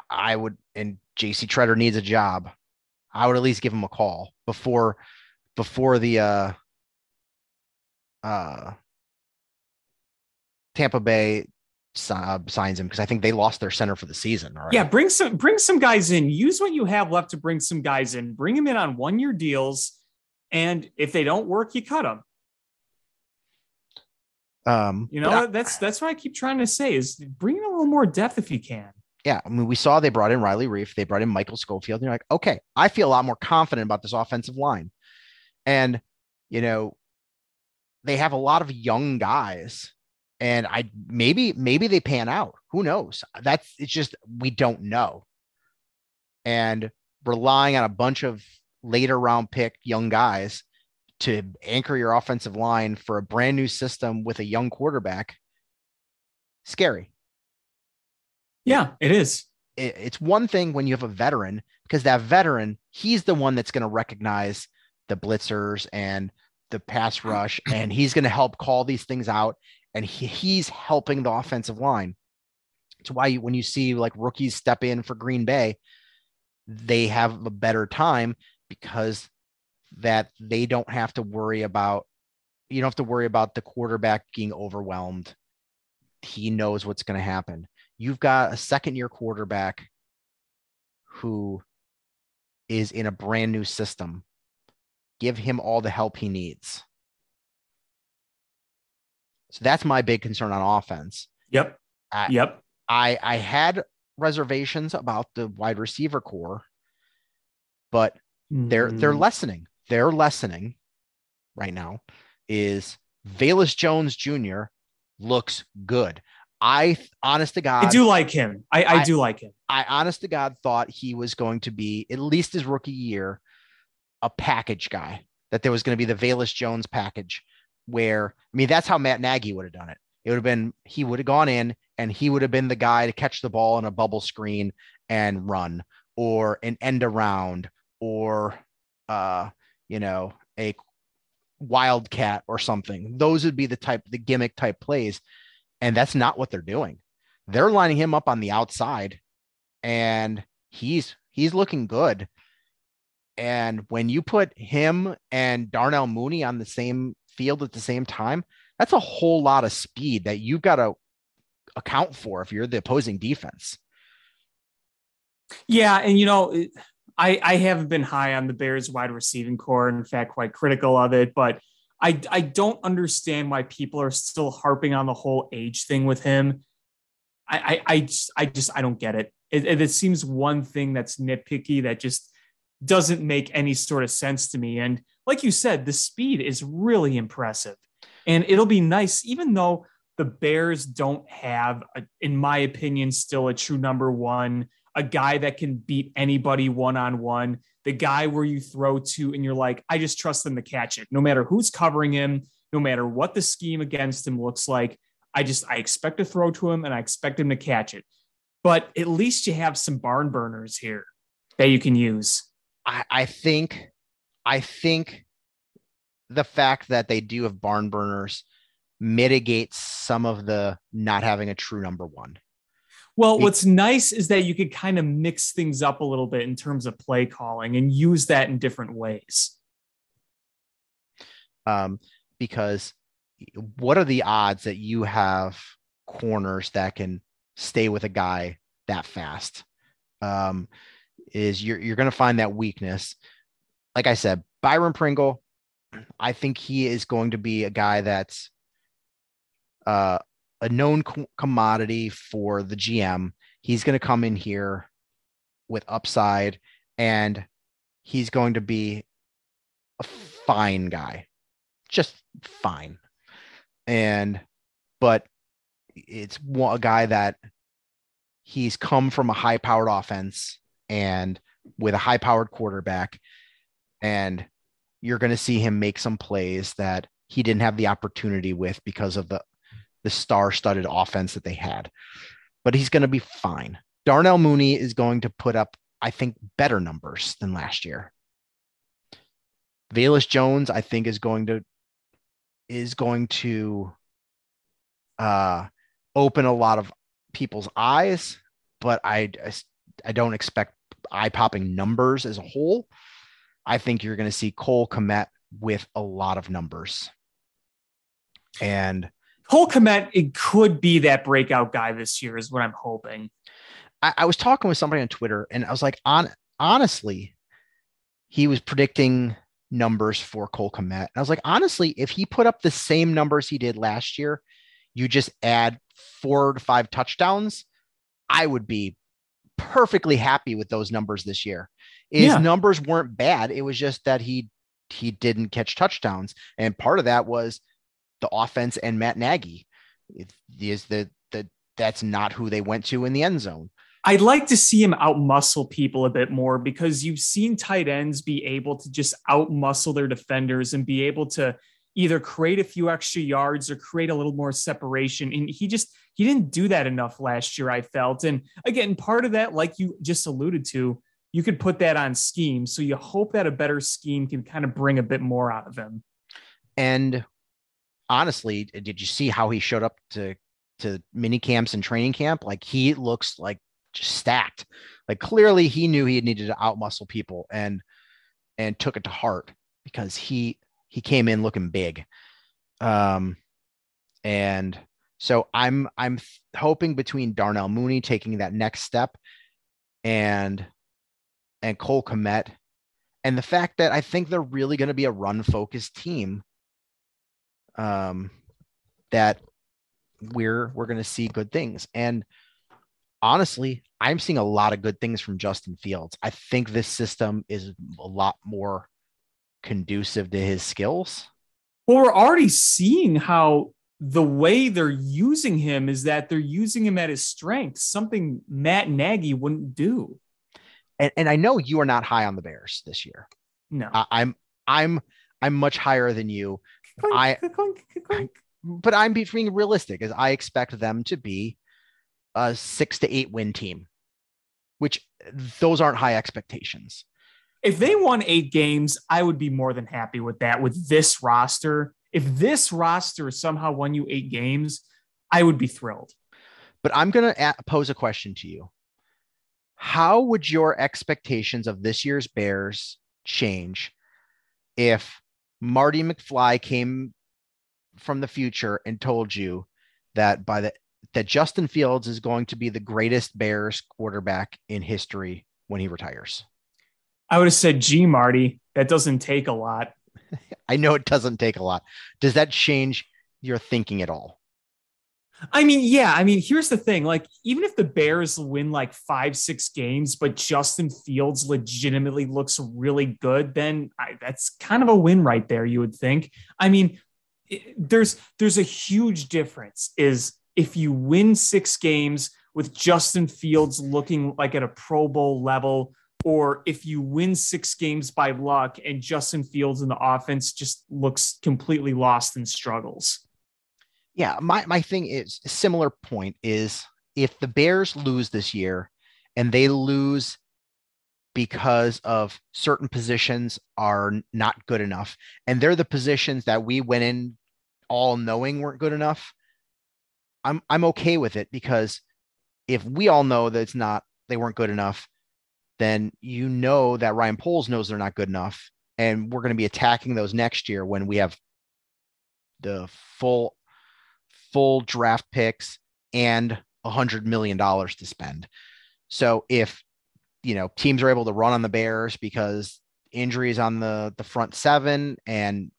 I would, and JC Treader needs a job. I would at least give him a call before the Tampa Bay signs him, because I think they lost their center for the season. Right? Yeah, bring some guys in. Use what you have left to bring some guys in. Bring them in on 1-year deals, and if they don't work, you cut them. That's what I keep trying to say, is bring in a little more depth if you can. Yeah, I mean, we saw they brought in Riley Reif, they brought in Michael Schofield, and you're like, okay, I feel a lot more confident about this offensive line. And, they have a lot of young guys, and maybe they pan out. Who knows? It's just, we don't know. And relying on a bunch of later round pick young guys to anchor your offensive line for a brand new system with a young quarterback, scary. Yeah, it is. It's one thing when you have a veteran, because that veteran, he's the one that's going to recognize the blitzers and the pass rush, and he's going to help call these things out, and he's helping the offensive line. It's why when you see like rookies step in for Green Bay, they have a better time, because that they don't have to worry about, you don't have to worry about the quarterback being overwhelmed. He knows what's going to happen. You've got a second-year quarterback who is in a brand new system. Give him all the help he needs. So that's my big concern on offense. Yep. I had reservations about the wide receiver core, but they're lessening. They're lessening right now. Is Velus Jones Jr. looks good. Honest to God, I do like him. I do like him. I honest to God thought he was going to be, at least his rookie year, a package guy, that there was going to be the Velus Jones package, where, I mean, that's how Matt Nagy would have done it. It would have been, he would have gone in and he would have been the guy to catch the ball in a bubble screen and run, or an end around, or, a wildcat or something. Those would be the gimmick type plays. And that's not what they're doing. They're lining him up on the outside, and he's looking good. And when you put him and Darnell Mooney on the same field at the same time, that's a whole lot of speed that you've got to account for if you're the opposing defense. Yeah. And, I haven't been high on the Bears wide receiving core. In fact, quite critical of it. But I don't understand why people are still harping on the whole age thing with him. I don't get it. It seems one thing that's nitpicky that just doesn't make any sort of sense to me. And like you said, the speed is really impressive. And it'll be nice, even though the Bears don't have, in my opinion, still a true number one, a guy that can beat anybody one-on-one, the guy where you throw to and you're like, I just trust them to catch it. No matter who's covering him, no matter what the scheme against him looks like, I expect to throw to him and I expect him to catch it. But at least you have some barn burners here that you can use. I think the fact that they do have barn burners mitigates some of the not having a true number one. Well, what's nice is that you could kind of mix things up a little bit in terms of play calling and use that in different ways. Because what are the odds that you have corners that can stay with a guy that fast? Is you're going to find that weakness. Like I said, Byron Pringle, I think he is going to be a guy that's a known commodity for the GM. He's going to come in here with upside, and he's going to be a fine guy, just fine. But it's a guy that he's come from a high-powered offense and with a high-powered quarterback, and you're going to see him make some plays that he didn't have the opportunity with because of the star-studded offense that they had. But he's going to be fine. Darnell Mooney is going to put up, I think, better numbers than last year. Velus Jones, I think, is going to open a lot of people's eyes, but I don't expect eye-popping numbers as a whole. I think you're going to see Cole Kmet with a lot of numbers. And Cole Kmet, it could be that breakout guy this year is what I'm hoping. I was talking with somebody on Twitter, and I was like, honestly, he was predicting numbers for Cole Kmet. And I was like, honestly, if he put up the same numbers he did last year, you just add 4 to 5 touchdowns, I would be perfectly happy with those numbers this year. His numbers weren't bad. It was just that he didn't catch touchdowns. And part of that was the offense and Matt Nagy. That's not who they went to in the end zone. I'd like to see him outmuscle people a bit more, because you've seen tight ends be able to just outmuscle their defenders and be able to either create a few extra yards or create a little more separation. And he didn't do that enough last year, I felt. And again, part of that, like you just alluded to, you could put that on scheme. So you hope that a better scheme can kind of bring a bit more out of him. And honestly, did you see how he showed up to mini camps and training camp? Like, he looks like just stacked. Like, clearly he knew he needed to outmuscle people and took it to heart, because he came in looking big. And so I'm hoping between Darnell Mooney taking that next step and Cole Kmet, and the fact that I think they're really going to be a run-focused team, that we're going to see good things. And honestly, I'm seeing a lot of good things from Justin Fields. I think this system is a lot more conducive to his skills. Well, we're already seeing how the way they're using him is that they're using him at his strengths, something Matt Nagy wouldn't do. And I know you are not high on the Bears this year. No, I'm much higher than you. But I'm being realistic, as I expect them to be a 6 to 8 win team, which those aren't high expectations. If they won 8 games, I would be more than happy with that. With this roster, if this roster somehow won you 8 games, I would be thrilled. But I'm going to pose a question to you. How would your expectations of this year's Bears change if Marty McFly came from the future and told you that that Justin Fields is going to be the greatest Bears quarterback in history when he retires? I would have said G, Marty. That doesn't take a lot. I know it doesn't take a lot. Does that change your thinking at all? I mean, yeah. I mean, here's the thing. Like, even if the Bears win like 5, 6 games, but Justin Fields legitimately looks really good, then that's kind of a win right there, you would think. I mean, there's a huge difference is if you win 6 games with Justin Fields looking like at a Pro Bowl level, or if you win 6 games by luck and Justin Fields in the offense just looks completely lost and struggles. Yeah, my thing is a similar point is if the Bears lose this year and they lose because of certain positions are not good enough, and they're the positions that we went in all knowing weren't good enough, I'm okay with it, because if we all know that they weren't good enough, then you know that Ryan Poles knows they're not good enough, and we're going to be attacking those next year when we have the full draft picks and $100 million to spend. So if teams are able to run on the Bears because injuries on the front seven, and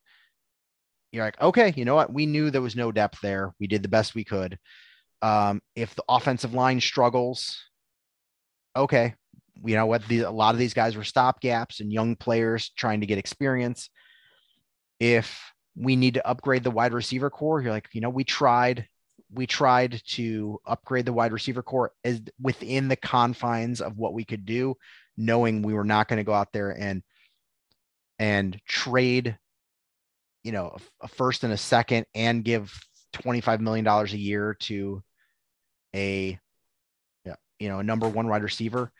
you're like, okay, you know what? We knew there was no depth there. We did the best we could. If the offensive line struggles, okay, you know what? A lot of these guys were stopgaps and young players trying to get experience. If we need to upgrade the wide receiver core, you're like, we tried to upgrade the wide receiver core as within the confines of what we could do, knowing we were not going to go out there and trade, a first and a second and give $25 million a year to a number one wide receiver.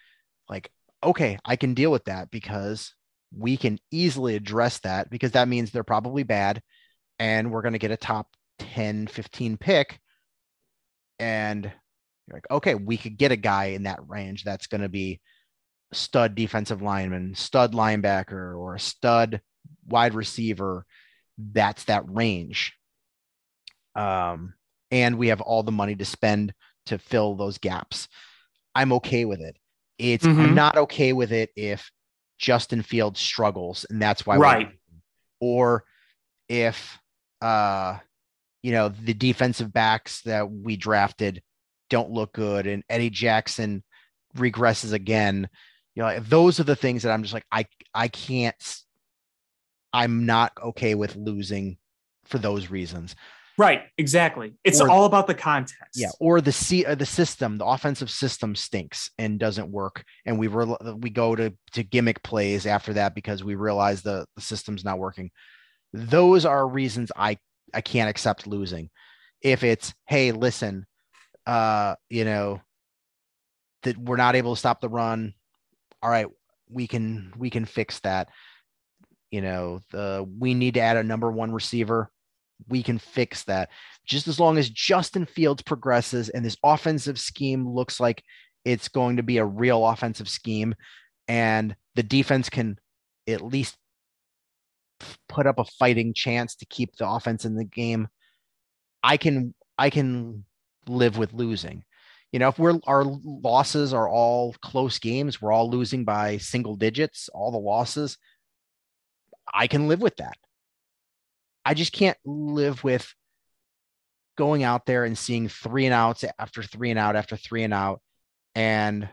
Like, okay, I can deal with that, because we can easily address that, because that means they're probably bad and we're going to get a top 10, 15 pick. And you're like, okay, we could get a guy in that range that's going to be a stud defensive lineman, stud linebacker, or a stud wide receiver. That's that range. And we have all the money to spend to fill those gaps. I'm okay with it. I'm not okay with it if Justin Fields struggles, and that's why right. Or if the defensive backs that we drafted don't look good and Eddie Jackson regresses again. Those are the things that I'm just like, I'm not okay with losing for those reasons. Right, exactly. It's all about the context. Yeah, or the system, the offensive system stinks and doesn't work, and we go to gimmick plays after that because we realize the system's not working. Those are reasons I can't accept losing. If it's, hey, listen, that we're not able to stop the run. All right, we can fix that. We need to add a number one receiver. We can fix that, just as long as Justin Fields progresses and this offensive scheme looks like it's going to be a real offensive scheme, and the defense can at least put up a fighting chance to keep the offense in the game. I can live with losing. If our losses are all close games, we're all losing by single digits, all the losses, I can live with that. I just can't live with going out there and seeing 3 and outs after 3 and out after 3 and out, and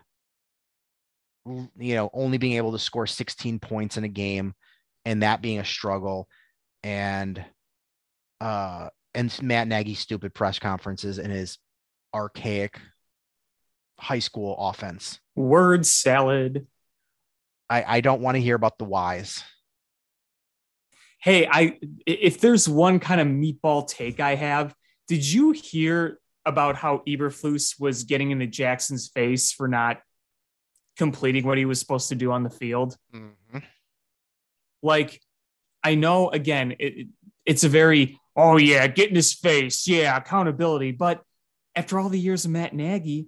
only being able to score 16 points in a game, and that being a struggle, and Matt Nagy's stupid press conferences and his archaic high school offense. Word salad. I don't want to hear about the whys. Hey, if there's one kind of meatball take I have, did you hear about how Eberflus was getting into Jackson's face for not completing what he was supposed to do on the field? Mm-hmm. Like, I know, again, it's a very, oh yeah, get in his face. Yeah, accountability. But after all the years of Matt Nagy,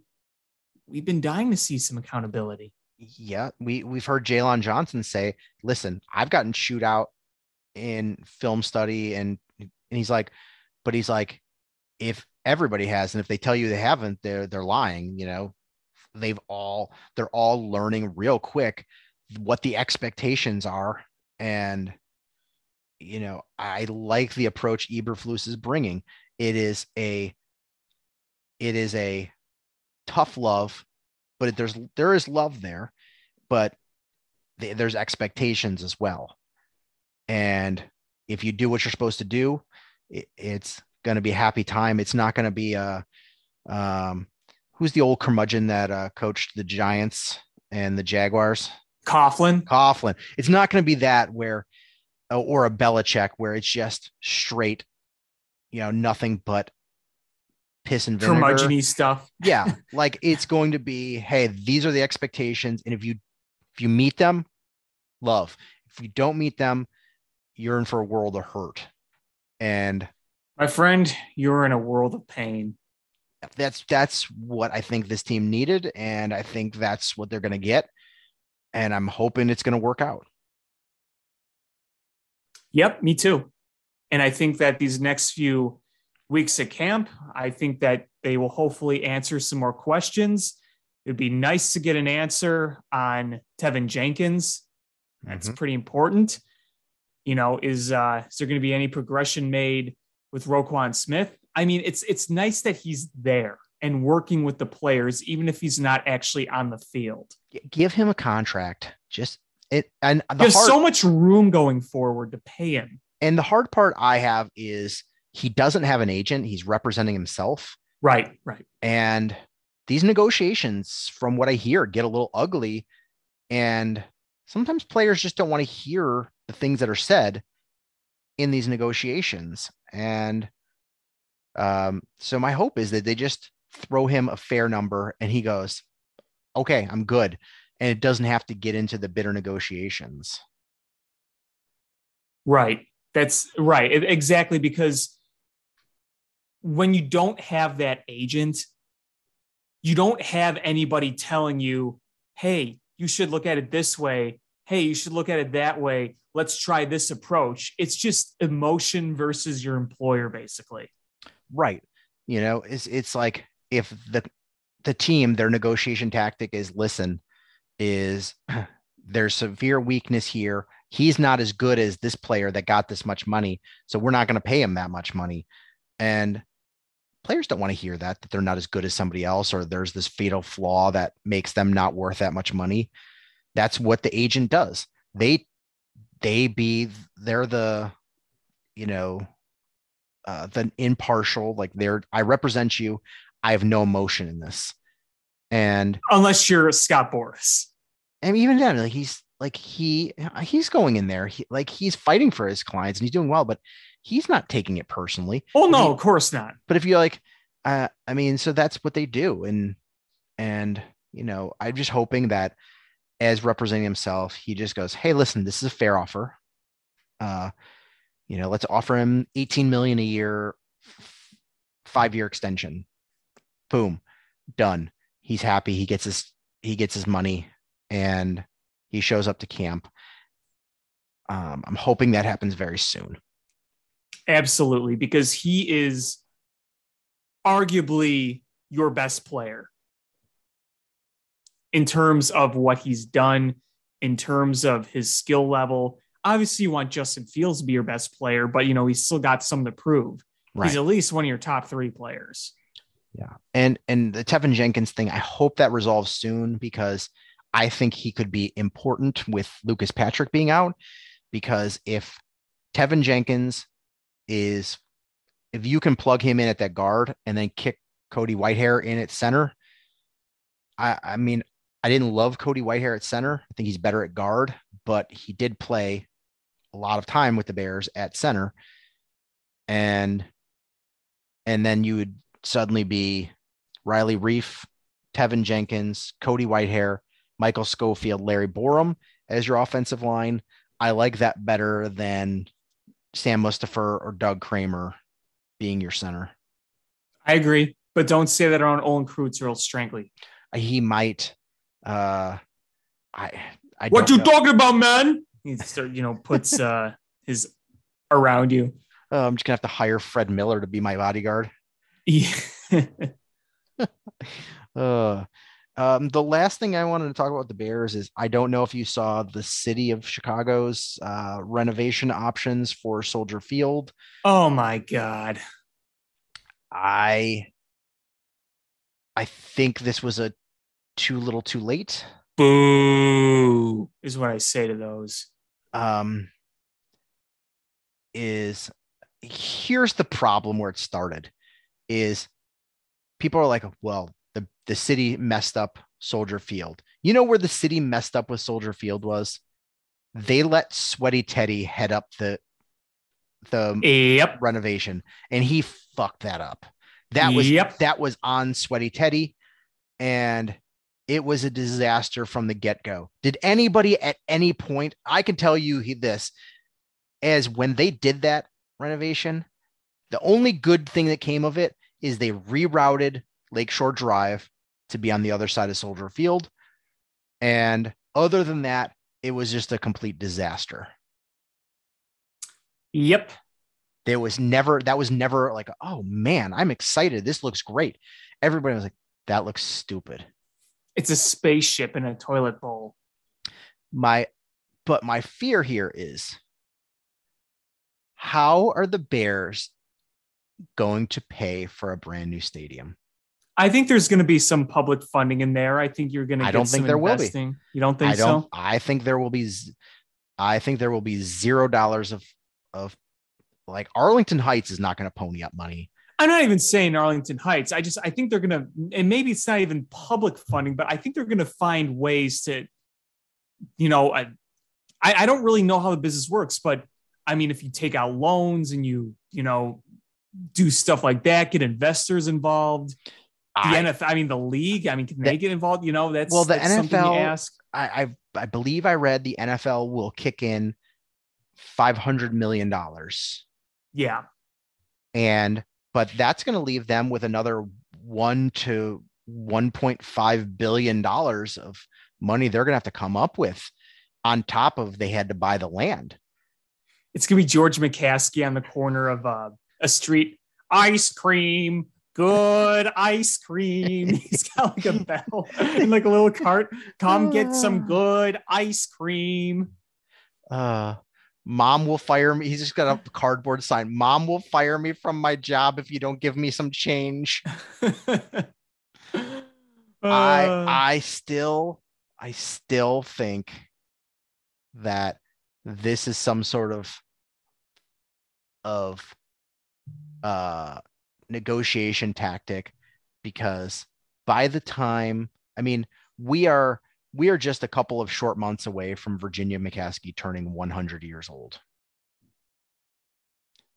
we've been dying to see some accountability. Yeah, we've heard Jalen Johnson say, listen, I've gotten chewed out in film study, and he's like, if everybody has, and if they tell you they haven't, they're lying. They're all learning real quick what the expectations are. And, I like the approach Eberflus is bringing. It is a tough love, but there is love there, but there's expectations as well. And if you do what you're supposed to do, it's going to be a happy time. It's not going to be who's the old curmudgeon that coached the Giants and the Jaguars? Coughlin. It's not going to be that or a Belichick where it's just straight, nothing but piss and vinegar. Curmudgeon-y stuff. Yeah. Like it's going to be, hey, these are the expectations. And if you meet them, love. If you don't meet them, you're in for a world of hurt. And my friend, you're in a world of pain. That's what I think this team needed. And I think that's what they're going to get. And I'm hoping it's going to work out. Yep, me too. And I think that these next few weeks at camp, I think that they will hopefully answer some more questions. It'd be nice to get an answer on Tevin Jenkins. That's pretty important. Is there going to be any progression made with Roquan Smith? I mean, it's nice that he's there and working with the players, even if he's not actually on the field. Give him a contract. There's so much room going forward to pay him. And the hard part I have is he doesn't have an agent. He's representing himself. Right. And these negotiations, from what I hear, get a little ugly. And sometimes players just don't want to hear the things that are said in these negotiations. And so my hope is that they just throw him a fair number and he goes, okay, I'm good. And it doesn't have to get into the bitter negotiations. Right. That's right. Exactly. Because when you don't have that agent, you don't have anybody telling you, hey, you should look at it this way. Hey, you should look at it that way. Let's try this approach. It's just emotion versus your employer, basically. Right. It's like if the team, their negotiation tactic is, listen, is there's severe weakness here. He's not as good as this player that got this much money. So we're not going to pay him that much money. And players don't want to hear that they're not as good as somebody else, or there's this fatal flaw that makes them not worth that much money. That's what the agent does. They're the, the impartial, like I represent you. I have no emotion in this. And unless you're Scott Boras. And even then, he's going in there. He's fighting for his clients and he's doing well, but he's not taking it personally. Oh no, of course not. But if you're so that's what they do. And I'm just hoping that as representing himself, he just goes, hey, listen, this is a fair offer. Let's offer him $18 million a year, 5-year extension. Boom, done. He's happy. He gets his money and he shows up to camp. I'm hoping that happens very soon. Absolutely, because he is arguably your best player in terms of what he's done, in terms of his skill level. Obviously, you want Justin Fields to be your best player, but he's still got some to prove. Right. He's at least one of your top 3 players. Yeah. And the Tevin Jenkins thing, I hope that resolves soon, because I think he could be important with Lucas Patrick being out, because if Tevin Jenkins if you can plug him in at that guard and then kick Cody Whitehair in at center, I mean, I didn't love Cody Whitehair at center. I think he's better at guard, but he did play a lot of time with the Bears at center. And then you would suddenly be Riley Reif, Tevin Jenkins, Cody Whitehair, Michael Schofield, Larry Borum as your offensive line. I like that better than Sam Mustipher or Doug Kramer being your center. I agree, but don't say that around Olin Kreutz or he'll strangle you. He might. I what you talking about, man? He puts his around you. I'm just gonna have to hire Fred Miller to be my bodyguard. Yeah. The last thing I wanted to talk about the Bears is I don't know if you saw the city of Chicago's renovation options for Soldier Field. Oh my God. I think this was a too little too late. Boo is what I say to those. Is here's the problem where it started is people are like, well, the city messed up Soldier Field. You know where the city messed up with Soldier Field was? They let Sweaty Teddy head up the Yep. renovation, and he fucked that up. That was on Sweaty Teddy, and it was a disaster from the get-go. Did anybody at any point, I can tell you this, as when they did that renovation, the only good thing that came of it is they rerouted Lakeshore Drive to be on the other side of Soldier Field. And other than that, it was just a complete disaster. Yep. That was never like, oh man, I'm excited. This looks great. Everybody was like, that looks stupid. It's a spaceship in a toilet bowl. But my fear here is, how are the Bears going to pay for a brand new stadium? I think there's going to be some public funding in there. I think you're going to get some investing. You don't think so? I think there will be $0 of like Arlington Heights is not going to pony up money. I'm not even saying Arlington Heights. I think they're going to, and maybe it's not even public funding, but I think they're going to find ways to, I don't really know how the business works, but I mean, if you take out loans and you do stuff like that, get investors involved, the league, can they get involved? The NFL, something you ask. I believe I read the NFL will kick in $500 million. Yeah. But that's going to leave them with another $1 to $1.5 billion of money they're going to have to come up with on top of they had to buy the land. It's going to be George McCaskey on the corner of a street. Ice cream. Good ice cream. He's got like a bell and like a little cart. Come get some good ice cream. Mom will fire me. He's just got a cardboard sign. Mom will fire me from my job if you don't give me some change. I still think that this is some sort of negotiation tactic, because by the time, we are just a couple of short months away from Virginia McCaskey turning 100 years old.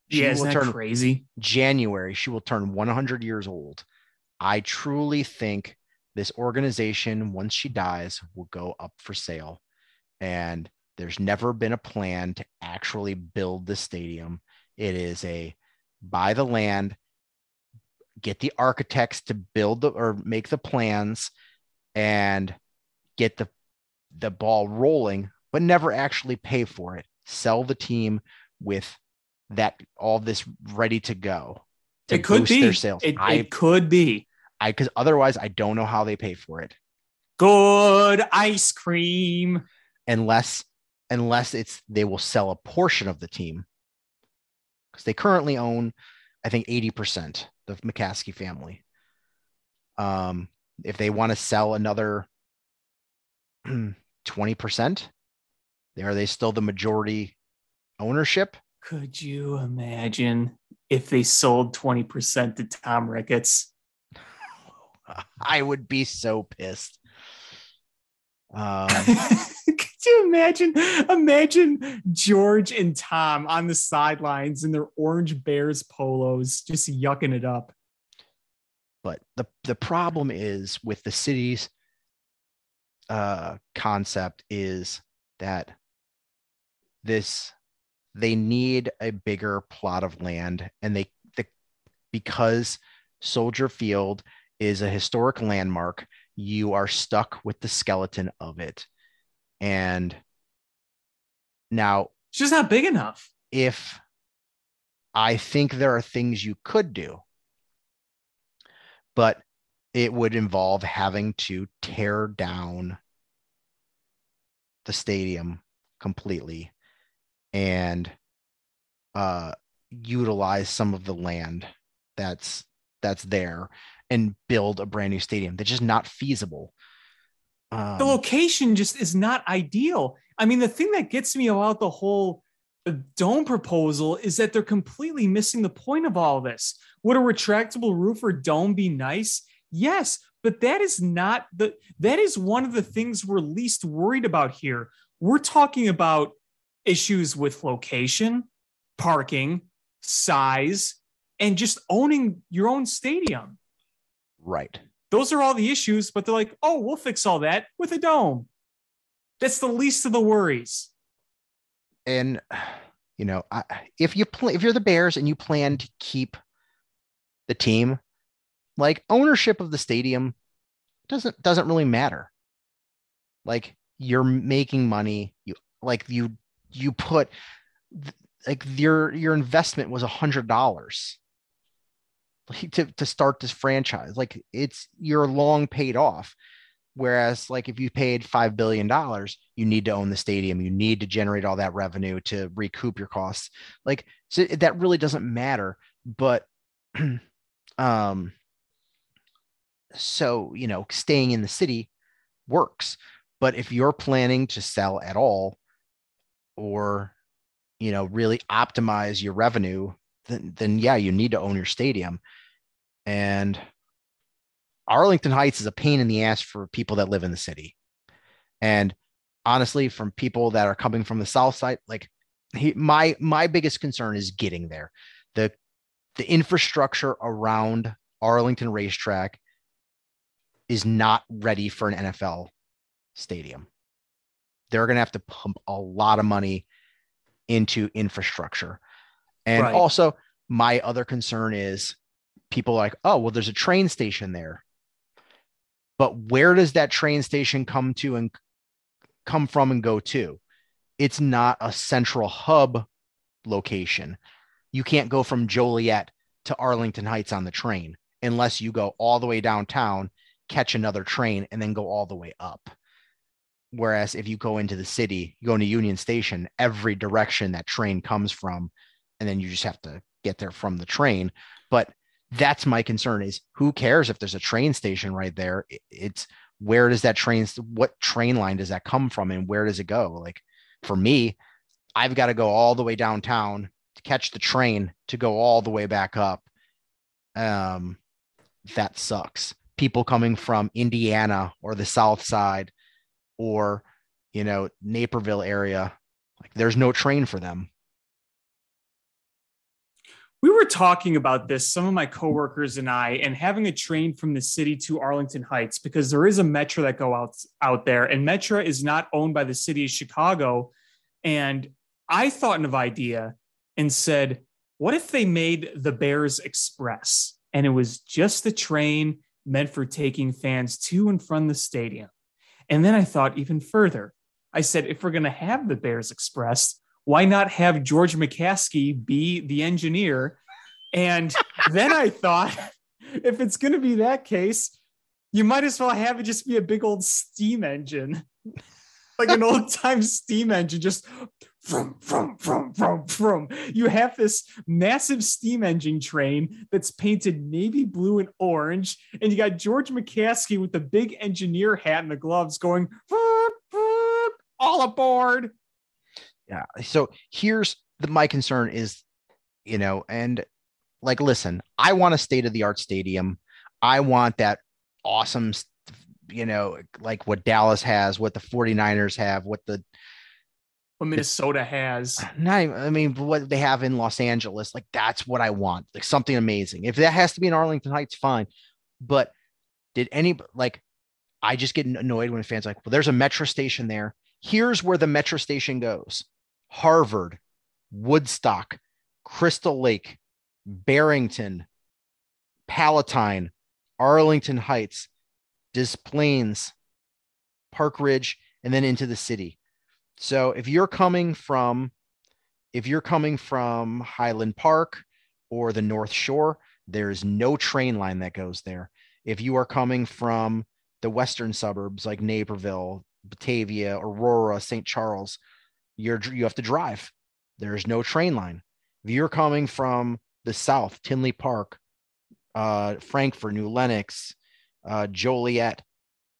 Isn't that crazy? January, she will turn 100 years old. I truly think this organization, once she dies, will go up for sale. And there's never been a plan to actually build the stadium. It is a buy the land, get the architects to build or make the plans, and get the ball rolling, but never actually pay for it. Sell the team with all this ready to go. It could be their sales. It could be. Because otherwise, I don't know how they pay for it. Good ice cream. Unless they will sell a portion of the team, because they currently own, I think, 80%, the McCaskey family. If they want to sell another 20%, are they still the majority ownership? Could you imagine if they sold 20% to Tom Ricketts? I would be so pissed. Could you imagine George and Tom on the sidelines in their orange Bears polos, just yucking it up? But the problem is with the city's concept is that they need a bigger plot of land, and because Soldier Field is a historic landmark, you are stuck with the skeleton of it. And now it's just not big enough. If I think there are things you could do, but it would involve having to tear down the stadium completely and utilize some of the land that's there and build a brand new stadium. That's just not feasible. The location just is not ideal. I mean, the thing that gets me about the whole dome proposal is that they're completely missing the point of all this. Would a retractable roof or dome be nice? Yes, but that is one of the things we're least worried about here. We're talking about issues with location, parking, size, and just owning your own stadium. Right. Those are all the issues, but they're like, oh, we'll fix all that with a dome. That's the least of the worries. And, you know, if you're the Bears and you plan to keep the team, like, ownership of the stadium doesn't really matter. Like, you're making money. You put, like, your investment was $100 to start this franchise. Like, you're long paid off. Whereas, like, if you paid $5 billion, you need to own the stadium. You need to generate all that revenue to recoup your costs. Like, so that really doesn't matter. But, so, you know, staying in the city works. But if you're planning to sell at all, or, you know, really optimize your revenue, then yeah, you need to own your stadium. And Arlington Heights is a pain in the ass for people that live in the city. And honestly, from people that are coming from the South side, like, my biggest concern is getting there. The infrastructure around Arlington Racetrack is not ready for an NFL stadium. They're going to have to pump a lot of money into infrastructure. And Right. Also, my other concern is people like, oh, well, there's a train station there. But where does that train station come from and go to? It's not a central hub location. You can't go from Joliet to Arlington Heights on the train unless you go all the way downtown, catch another train, and then go all the way up. Whereas if you go into the city, you go into Union Station, every direction that train comes from, and then you just have to get there from the train. But that's my concern, is who cares if there's a train station right there? It's where does that what train line does that come from, and where does it go? Like, for me, I've got to go all the way downtown to catch the train to go all the way back up. That sucks. People coming from Indiana or the South Side or, you know, Naperville area, like, there's no train for them. We were talking about this, some of my coworkers and I, and having a train from the city to Arlington Heights, because there is a Metro that go out there, and Metro is not owned by the city of Chicago. And I thought of an idea and said, what if they made the Bears Express, and it was just a train meant for taking fans to and from the stadium? And then I thought even further. I said, if we're going to have the Bears Express, why not have George McCaskey be the engineer? And then I thought, if it's going to be that case, you might as well have it just be a big old steam engine, like an old time steam engine, just from. You have this massive steam engine train that's painted navy blue and orange, and you got George McCaskey with the big engineer hat and the gloves going, all aboard. Yeah. So here's my concern is, you know, and, like, listen, I want a state-of-the-art stadium. I want that awesome, you know, like what Dallas has, what the 49ers have, what Minnesota has. What they have in Los Angeles. Like, that's what I want. Like, something amazing. If that has to be in Arlington Heights, fine. But I just get annoyed when fans are like, well, there's a Metro station there. Here's where the Metro station goes: Harvard, Woodstock, Crystal Lake, Barrington, Palatine, Arlington Heights, Des Plaines, Park Ridge, and then into the city. So if you're coming from Highland Park or the North Shore, there is no train line that goes there. If you are coming from the western suburbs like Naperville, Batavia, Aurora, St. Charles, you have to drive. There's no train line. If you're coming from the south, Tinley Park, Frankfort, New Lenox, Joliet,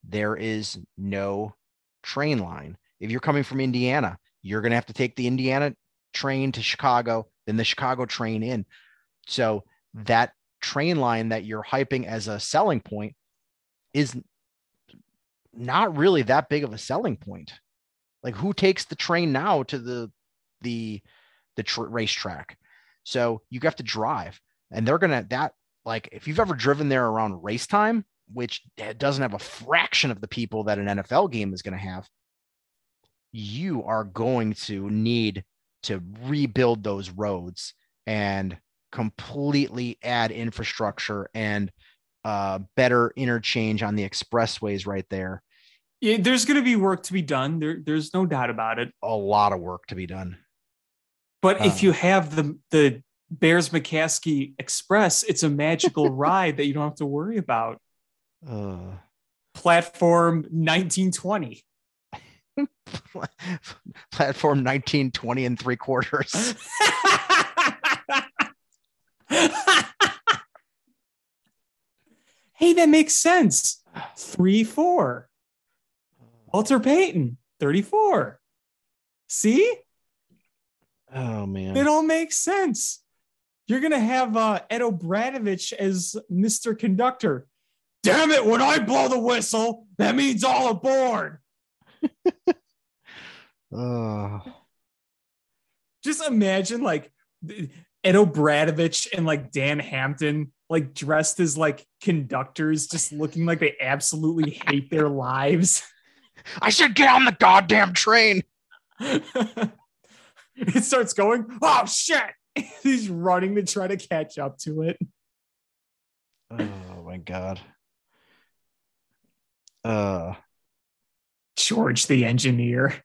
there is no train line. If you're coming from Indiana, you're going to have to take the Indiana train to Chicago, then the Chicago train in. So that train line that you're hyping as a selling point is not really that big of a selling point. Like, who takes the train now to the racetrack? So you have to drive, and they're going to like, if you've ever driven there around race time, which doesn't have a fraction of the people that an NFL game is going to have, you are going to need to rebuild those roads and completely add infrastructure and better interchange on the expressways right there. Yeah, there's going to be work to be done. There's no doubt about it. A lot of work to be done. But if you have the Bears McCaskey Express, it's a magical ride that you don't have to worry about. Platform 1920. Platform 1920 and 3/4. Hey, that makes sense. 3-4. Walter Payton, 34. See? Oh, man. It all makes sense. You're going to have Ed O'Bradovich as Mr. Conductor. Damn it, when I blow the whistle, that means all aboard. Just imagine like Ed O'Bradovich and like Dan Hampton like dressed as like conductors, just looking like they absolutely hate their lives. I should get on the goddamn train. It starts going, oh shit. He's running to try to catch up to it. Oh my God. George the engineer.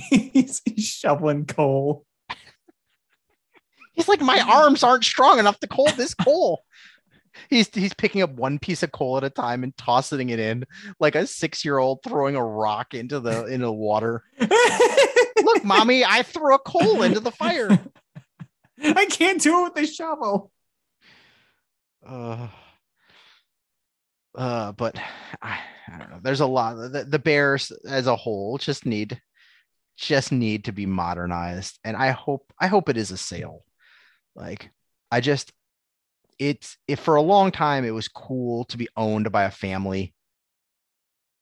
He's shoveling coal. He's like, my arms aren't strong enough to hold this coal. He's picking up one piece of coal at a time and tossing it in like a 6-year-old throwing a rock into the water. Look, mommy, I threw a coal into the fire. I can't do it with the shovel. But I don't know. There's a lot. The Bears as a whole just need to be modernized, and I hope it is a sale. Like, if for a long time it was cool to be owned by a family,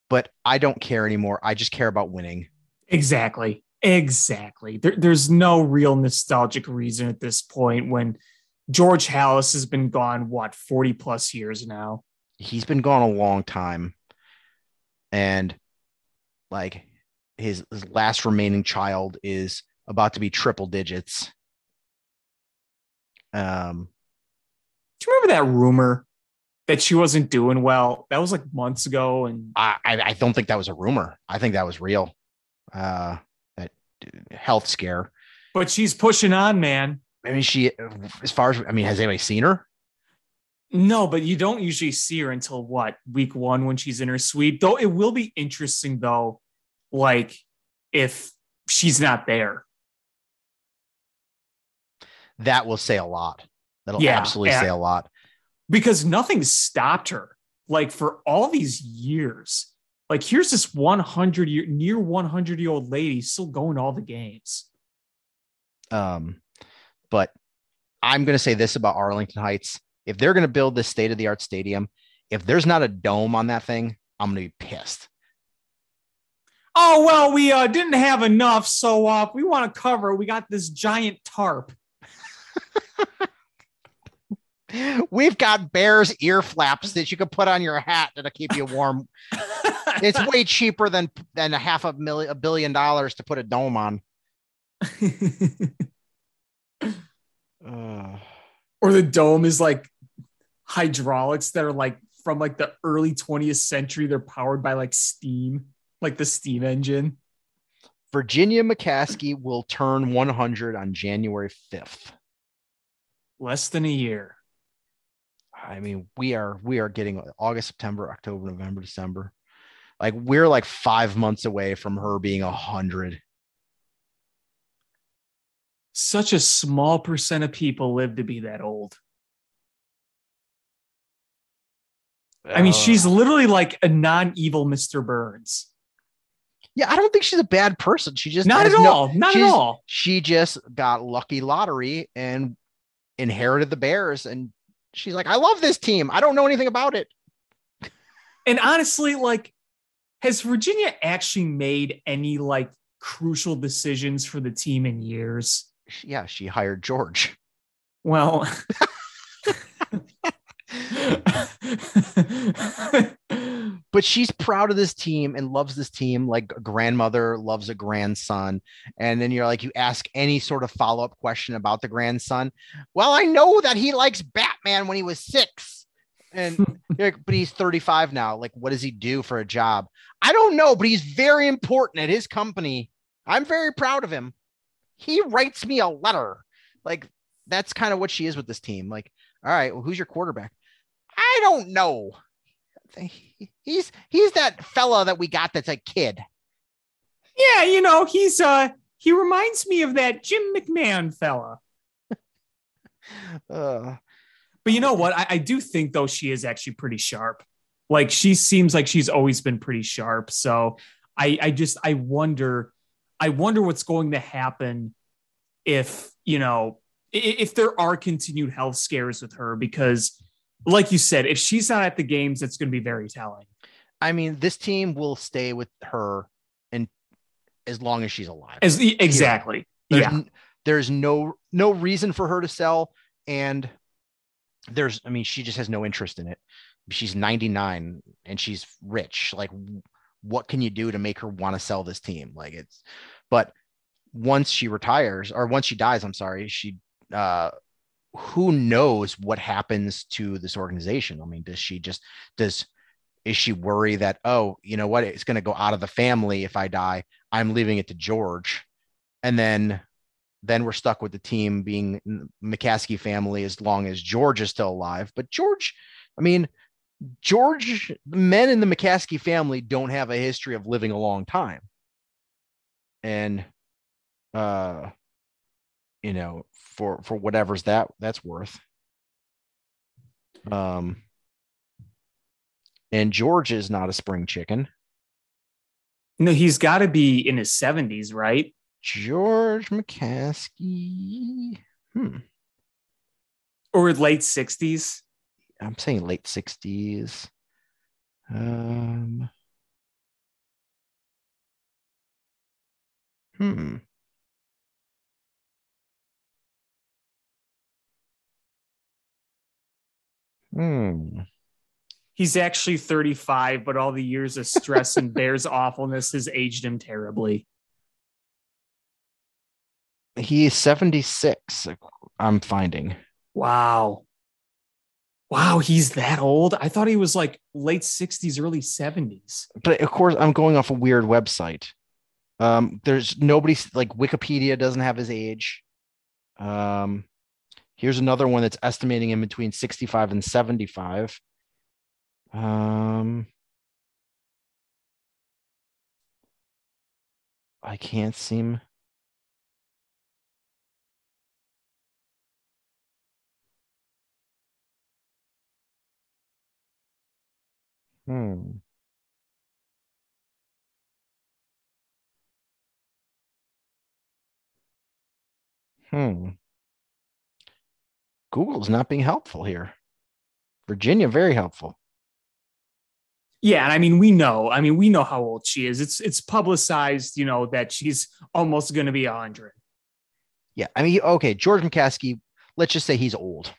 but I don't care anymore. I just care about winning. Exactly. There's no real nostalgic reason at this point when George Halas has been gone, 40 plus years now. He's been gone a long time. And like his last remaining child is about to be triple digits. Do you remember that rumor that she wasn't doing well? That was like months ago. And I don't think that was a rumor. I think that was real. That health scare. But she's pushing on, man. I mean, has anybody seen her? No, but you don't usually see her until week 1 when she's in her suite. Though it will be interesting though, like if she's not there. That will say a lot. That'll absolutely say a lot. Because nothing stopped her. Like for all these years, like here's this 100-year-old lady still going to all the games. But I'm going to say this about Arlington Heights. If they're going to build this state-of-the-art stadium, if there's not a dome on that thing, I'm going to be pissed. Oh, well, we didn't have enough, so we want to cover. We got this giant tarp. We've got Bears ear flaps that you can put on your hat that'll keep you warm. It's way cheaper than $500 million to put a dome on. Or the dome is like hydraulics that are like from like the early 20th century. They're powered by like steam, like the steam engine. Virginia McCaskey will turn 100 on January 5th. Less than a year. I mean, we are getting August, September, October, November, December. Like we're like 5 months away from her being 100. Such a small percent of people live to be that old. I mean, she's literally like a non-evil Mr. Burns. Yeah, I don't think she's a bad person. She just not at all. She just got lucky lottery and inherited the Bears, and she's like, I love this team. I don't know anything about it. And honestly, like, has Virginia actually made any like crucial decisions for the team in years? Yeah, she hired George. Well, but she's proud of this team and loves this team like a grandmother loves a grandson. And then you're like, you ask any sort of follow-up question about the grandson. Well, I know that he likes Batman when he was 6. And you're like, but he's 35 now. Like, what does he do for a job? I don't know, but he's very important at his company. I'm very proud of him. He writes me a letter. Like, that's kind of what she is with this team. Like, all right, well, who's your quarterback? I don't know. He's that fella that we got that's a kid. Yeah, you know, he reminds me of that Jim McMahon fella. But you know what? I do think, though, she is actually pretty sharp. Like, she seems like she's always been pretty sharp. So I wonder what's going to happen if, you know, if there are continued health scares with her, because like you said, if she's not at the games, it's going to be very telling. I mean, this team will stay with her and as long as she's alive. Exactly. There's no reason for her to sell. And she just has no interest in it. She's 99 and she's rich. Like, what can you do to make her want to sell this team? But once she retires, or once she dies, I'm sorry, who knows what happens to this organization? I mean, is she worry that, oh, you know what, it's going to go out of the family if I die, I'm leaving it to George. And then we're stuck with the team being McCaskey family as long as George is still alive. But the men in the McCaskey family don't have a history of living a long time. And, you know, for whatever's that's worth. And George is not a spring chicken. No, he's got to be in his 70s, right? George McCaskey. Or late 60s. I'm saying late 60s. He's actually 35, but all the years of stress and Bears awfulness has aged him terribly. He's 76. I'm finding. Wow, he's that old? I thought he was like late 60s, early 70s. But of course, I'm going off a weird website. There's nobody, like Wikipedia doesn't have his age. Here's another one that's estimating him between 65 and 75. I can't seem. Google's not being helpful here. Virginia, very helpful. Yeah, and I mean, we know how old she is. It's publicized, you know, that she's almost going to be 100. Yeah, I mean, okay, George McCaskey, let's just say he's old.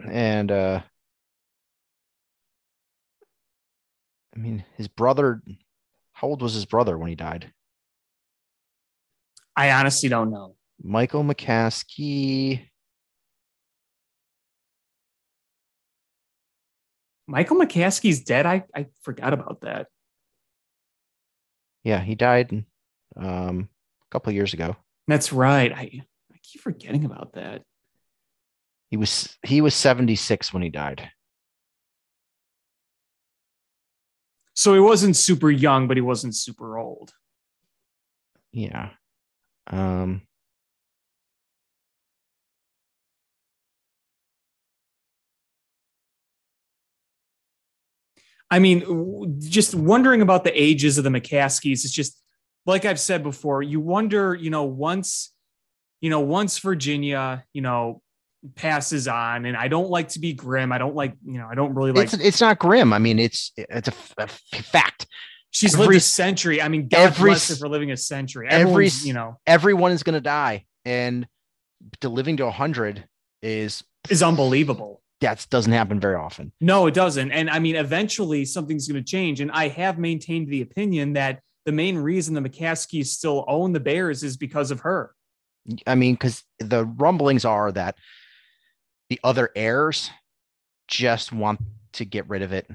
And I mean, his brother, how old was his brother when he died? I honestly don't know. Michael McCaskey. Michael McCaskey's dead. I forgot about that. Yeah, he died a couple of years ago. That's right. I keep forgetting about that. He was 76 when he died. So he wasn't super young, but he wasn't super old. Yeah. I mean, just wondering about the ages of the McCaskies. It's just like I've said before, you wonder, once Virginia, passes on, and I don't like to be grim. I don't like, I don't really like. It's not grim. I mean, it's a fact. She's lived a century. I mean, God bless her for living a century. Everyone is going to die, and to living to 100 is unbelievable. That doesn't happen very often. No, it doesn't. And I mean, eventually something's going to change. And I have maintained the opinion that the main reason the McCaskies still own the Bears is because of her. I mean, because the rumblings are that the other heirs just want to get rid of it.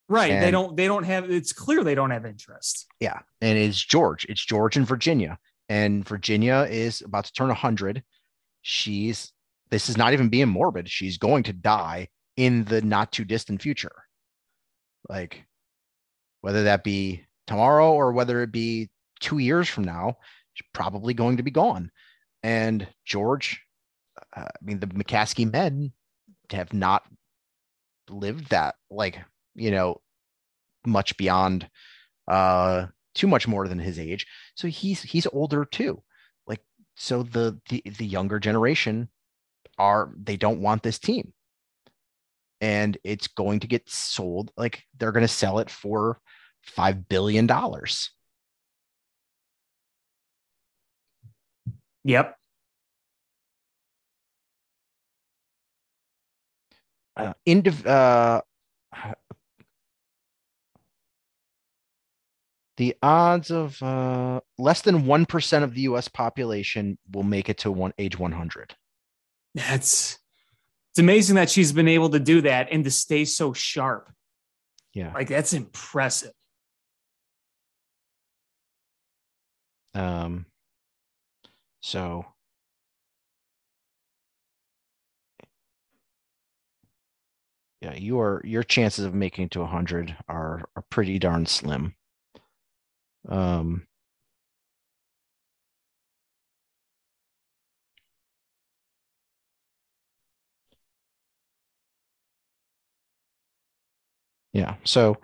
Right. And they don't have, it's clear they don't have interest. Yeah. And it's George and Virginia. And Virginia is about to turn 100. This is not even being morbid. She's going to die in the not too distant future. Like, whether that be tomorrow or whether it be 2 years from now, she's probably going to be gone. And George, the McCaskey men have not lived that, much beyond, too much more than his age. So he's older too. So the younger generation they don't want this team, and it's going to get sold. They're going to sell it for $5 billion. Yep. The odds of less than 1% of the U.S. population will make it to age 100. It's amazing that she's been able to do that and to stay so sharp. Yeah. That's impressive. So yeah, your chances of making it to 100 are pretty darn slim. Yeah. So,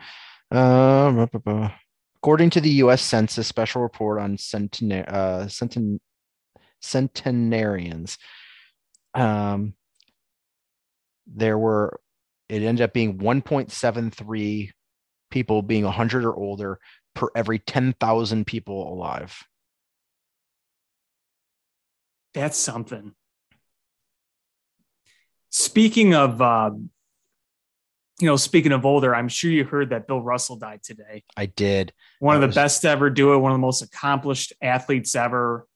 according to the U.S. Census special report on centenarians, it ended up being 1.73 people being 100 or older per every 10,000 people alive. That's something. Speaking of older, I'm sure you heard that Bill Russell died today. I did. One of the best to ever do it. One of the most accomplished athletes ever.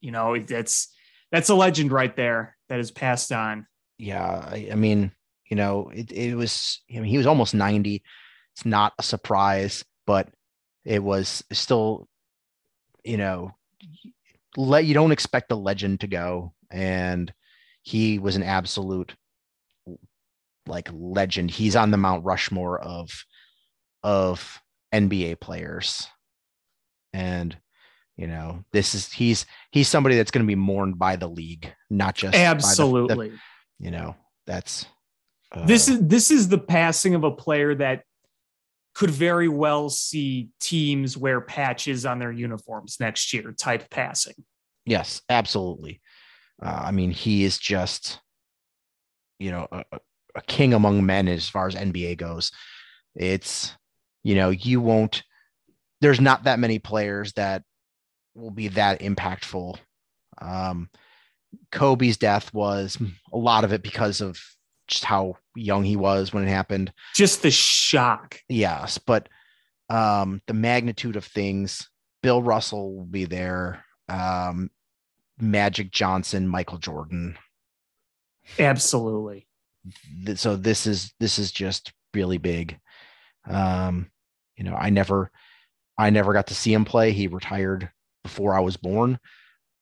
That's a legend right there that is passed on. Yeah. I mean, it was, he was almost 90. It's not a surprise, but it was still, you don't expect a legend to go. And he was an absolute legend. He's on the Mount Rushmore of NBA players. And, he's somebody that's going to be mourned by the league, not just absolutely. That's this is the passing of a player that could very well see teams wear patches on their uniforms next year type passing. Yes, absolutely. He is just, a king among men as far as NBA goes. It's, there's not that many players that will be that impactful. Kobe's death was a lot of it because of just how young he was when it happened. Just the shock. Yes. But the magnitude of things, Bill Russell will be there. Magic Johnson, Michael Jordan. Absolutely. So this is just really big. I never got to see him play. He retired before I was born,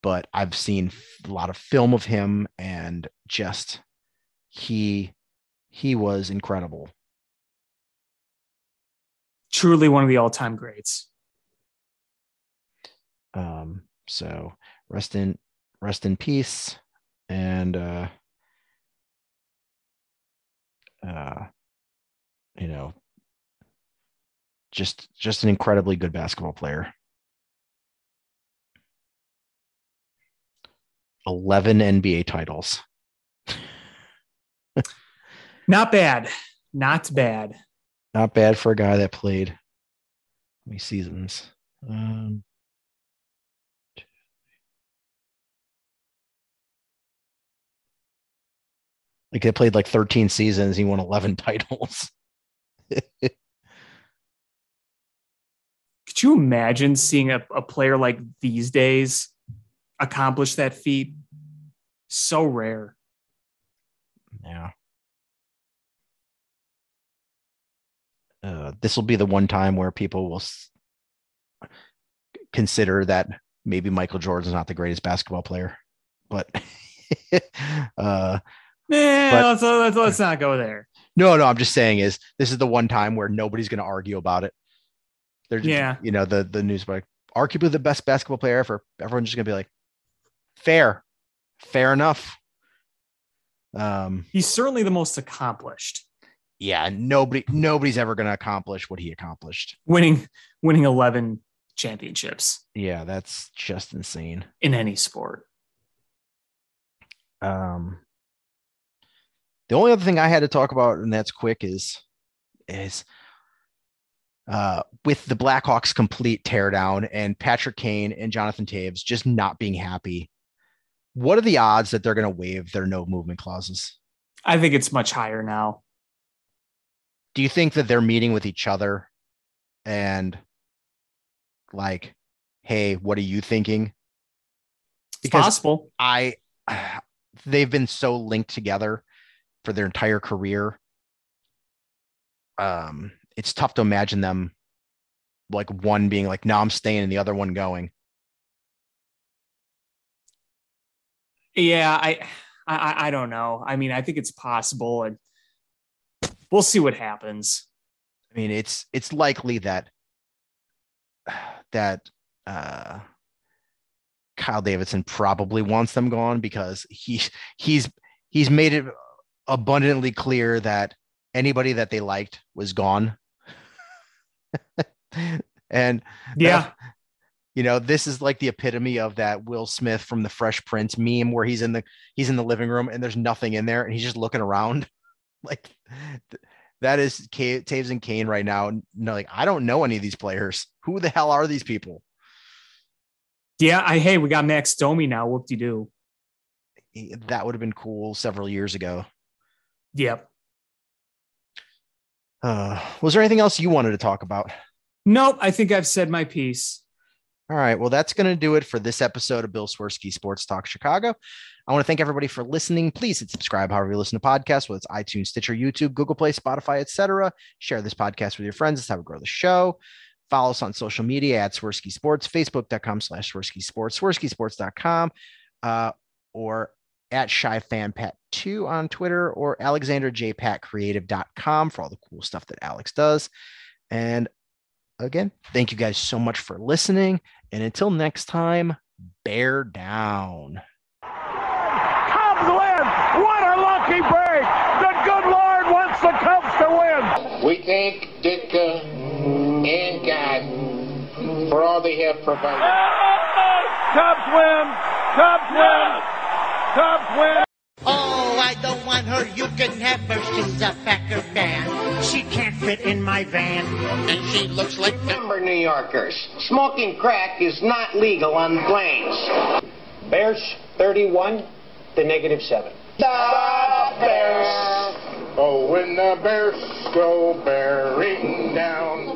but I've seen a lot of film of him, and just he was incredible. Truly one of the all-time greats. So rest in peace, and just an incredibly good basketball player. 11 NBA titles. Not bad. Not bad. Not bad for a guy that played how many seasons? Like they played like 13 seasons. He won 11 titles. Could you imagine seeing a player like these days accomplish that feat? So rare. Yeah. This will be the one time where people will consider maybe Michael Jordan's not the greatest basketball player, but let's not go there. No, I'm just saying this is the one time where nobody's going to argue about it. They're just, the news, like, arguably the best basketball player ever. Everyone's just going to be like, fair enough. He's certainly the most accomplished. Yeah, nobody's ever going to accomplish what he accomplished. Winning 11 championships. Yeah, that's just insane in any sport. The only other thing I had to talk about, and that's quick, is with the Blackhawks complete teardown and Patrick Kane and Jonathan Toews just not being happy. What are the odds that they're going to waive their no movement clauses? I think it's much higher now. Do you think that they're meeting with each other and like, hey, what are you thinking? Because it's possible. They've been so linked together for their entire career. It's tough to imagine them like one being like, no, I'm staying, and the other one going. Yeah, I don't know. I mean, I think it's possible, and we'll see what happens. I mean, it's likely that Kyle Davidson probably wants them gone, because he's made it abundantly clear that anybody that they liked was gone. And yeah, this is like the epitome of that Will Smith from the Fresh Prince meme where he's in the living room and there's nothing in there and he's just looking around. Like that is Toews and Kane right now. No, like, I don't know any of these players. Who the hell are these people? Yeah, we got Max Domi now. Whoop-de-doo. That would have been cool several years ago. Yep. Was there anything else you wanted to talk about? Nope, I think I've said my piece. All right, well, that's going to do it for this episode of Bill Swerski Sports Talk Chicago. I want to thank everybody for listening. Please hit subscribe however you listen to podcasts, whether it's iTunes, Stitcher, YouTube, Google Play, Spotify, etc. Share this podcast with your friends. Let's have it grow the show. Follow us on social media at Swerski Sports, Facebook.com/Swerski Sports, SwerskiSports.com, or at ShyFanPat2 on Twitter, or AlexanderJPatCreative.com for all the cool stuff that Alex does. And again, thank you guys so much for listening. And until next time, bear down. Cubs win! What a lucky break! The good Lord wants the Cubs to win! We thank Ditka and God for all they have provided. Cubs win! Cubs win! Cubs win! Oh, I don't want her. You can have her. She's a Packer fan. She can't fit in my van. And she looks like... Remember, New Yorkers, smoking crack is not legal on planes. Bears 31 to -7. The Bears! Oh, when the Bears go bearing down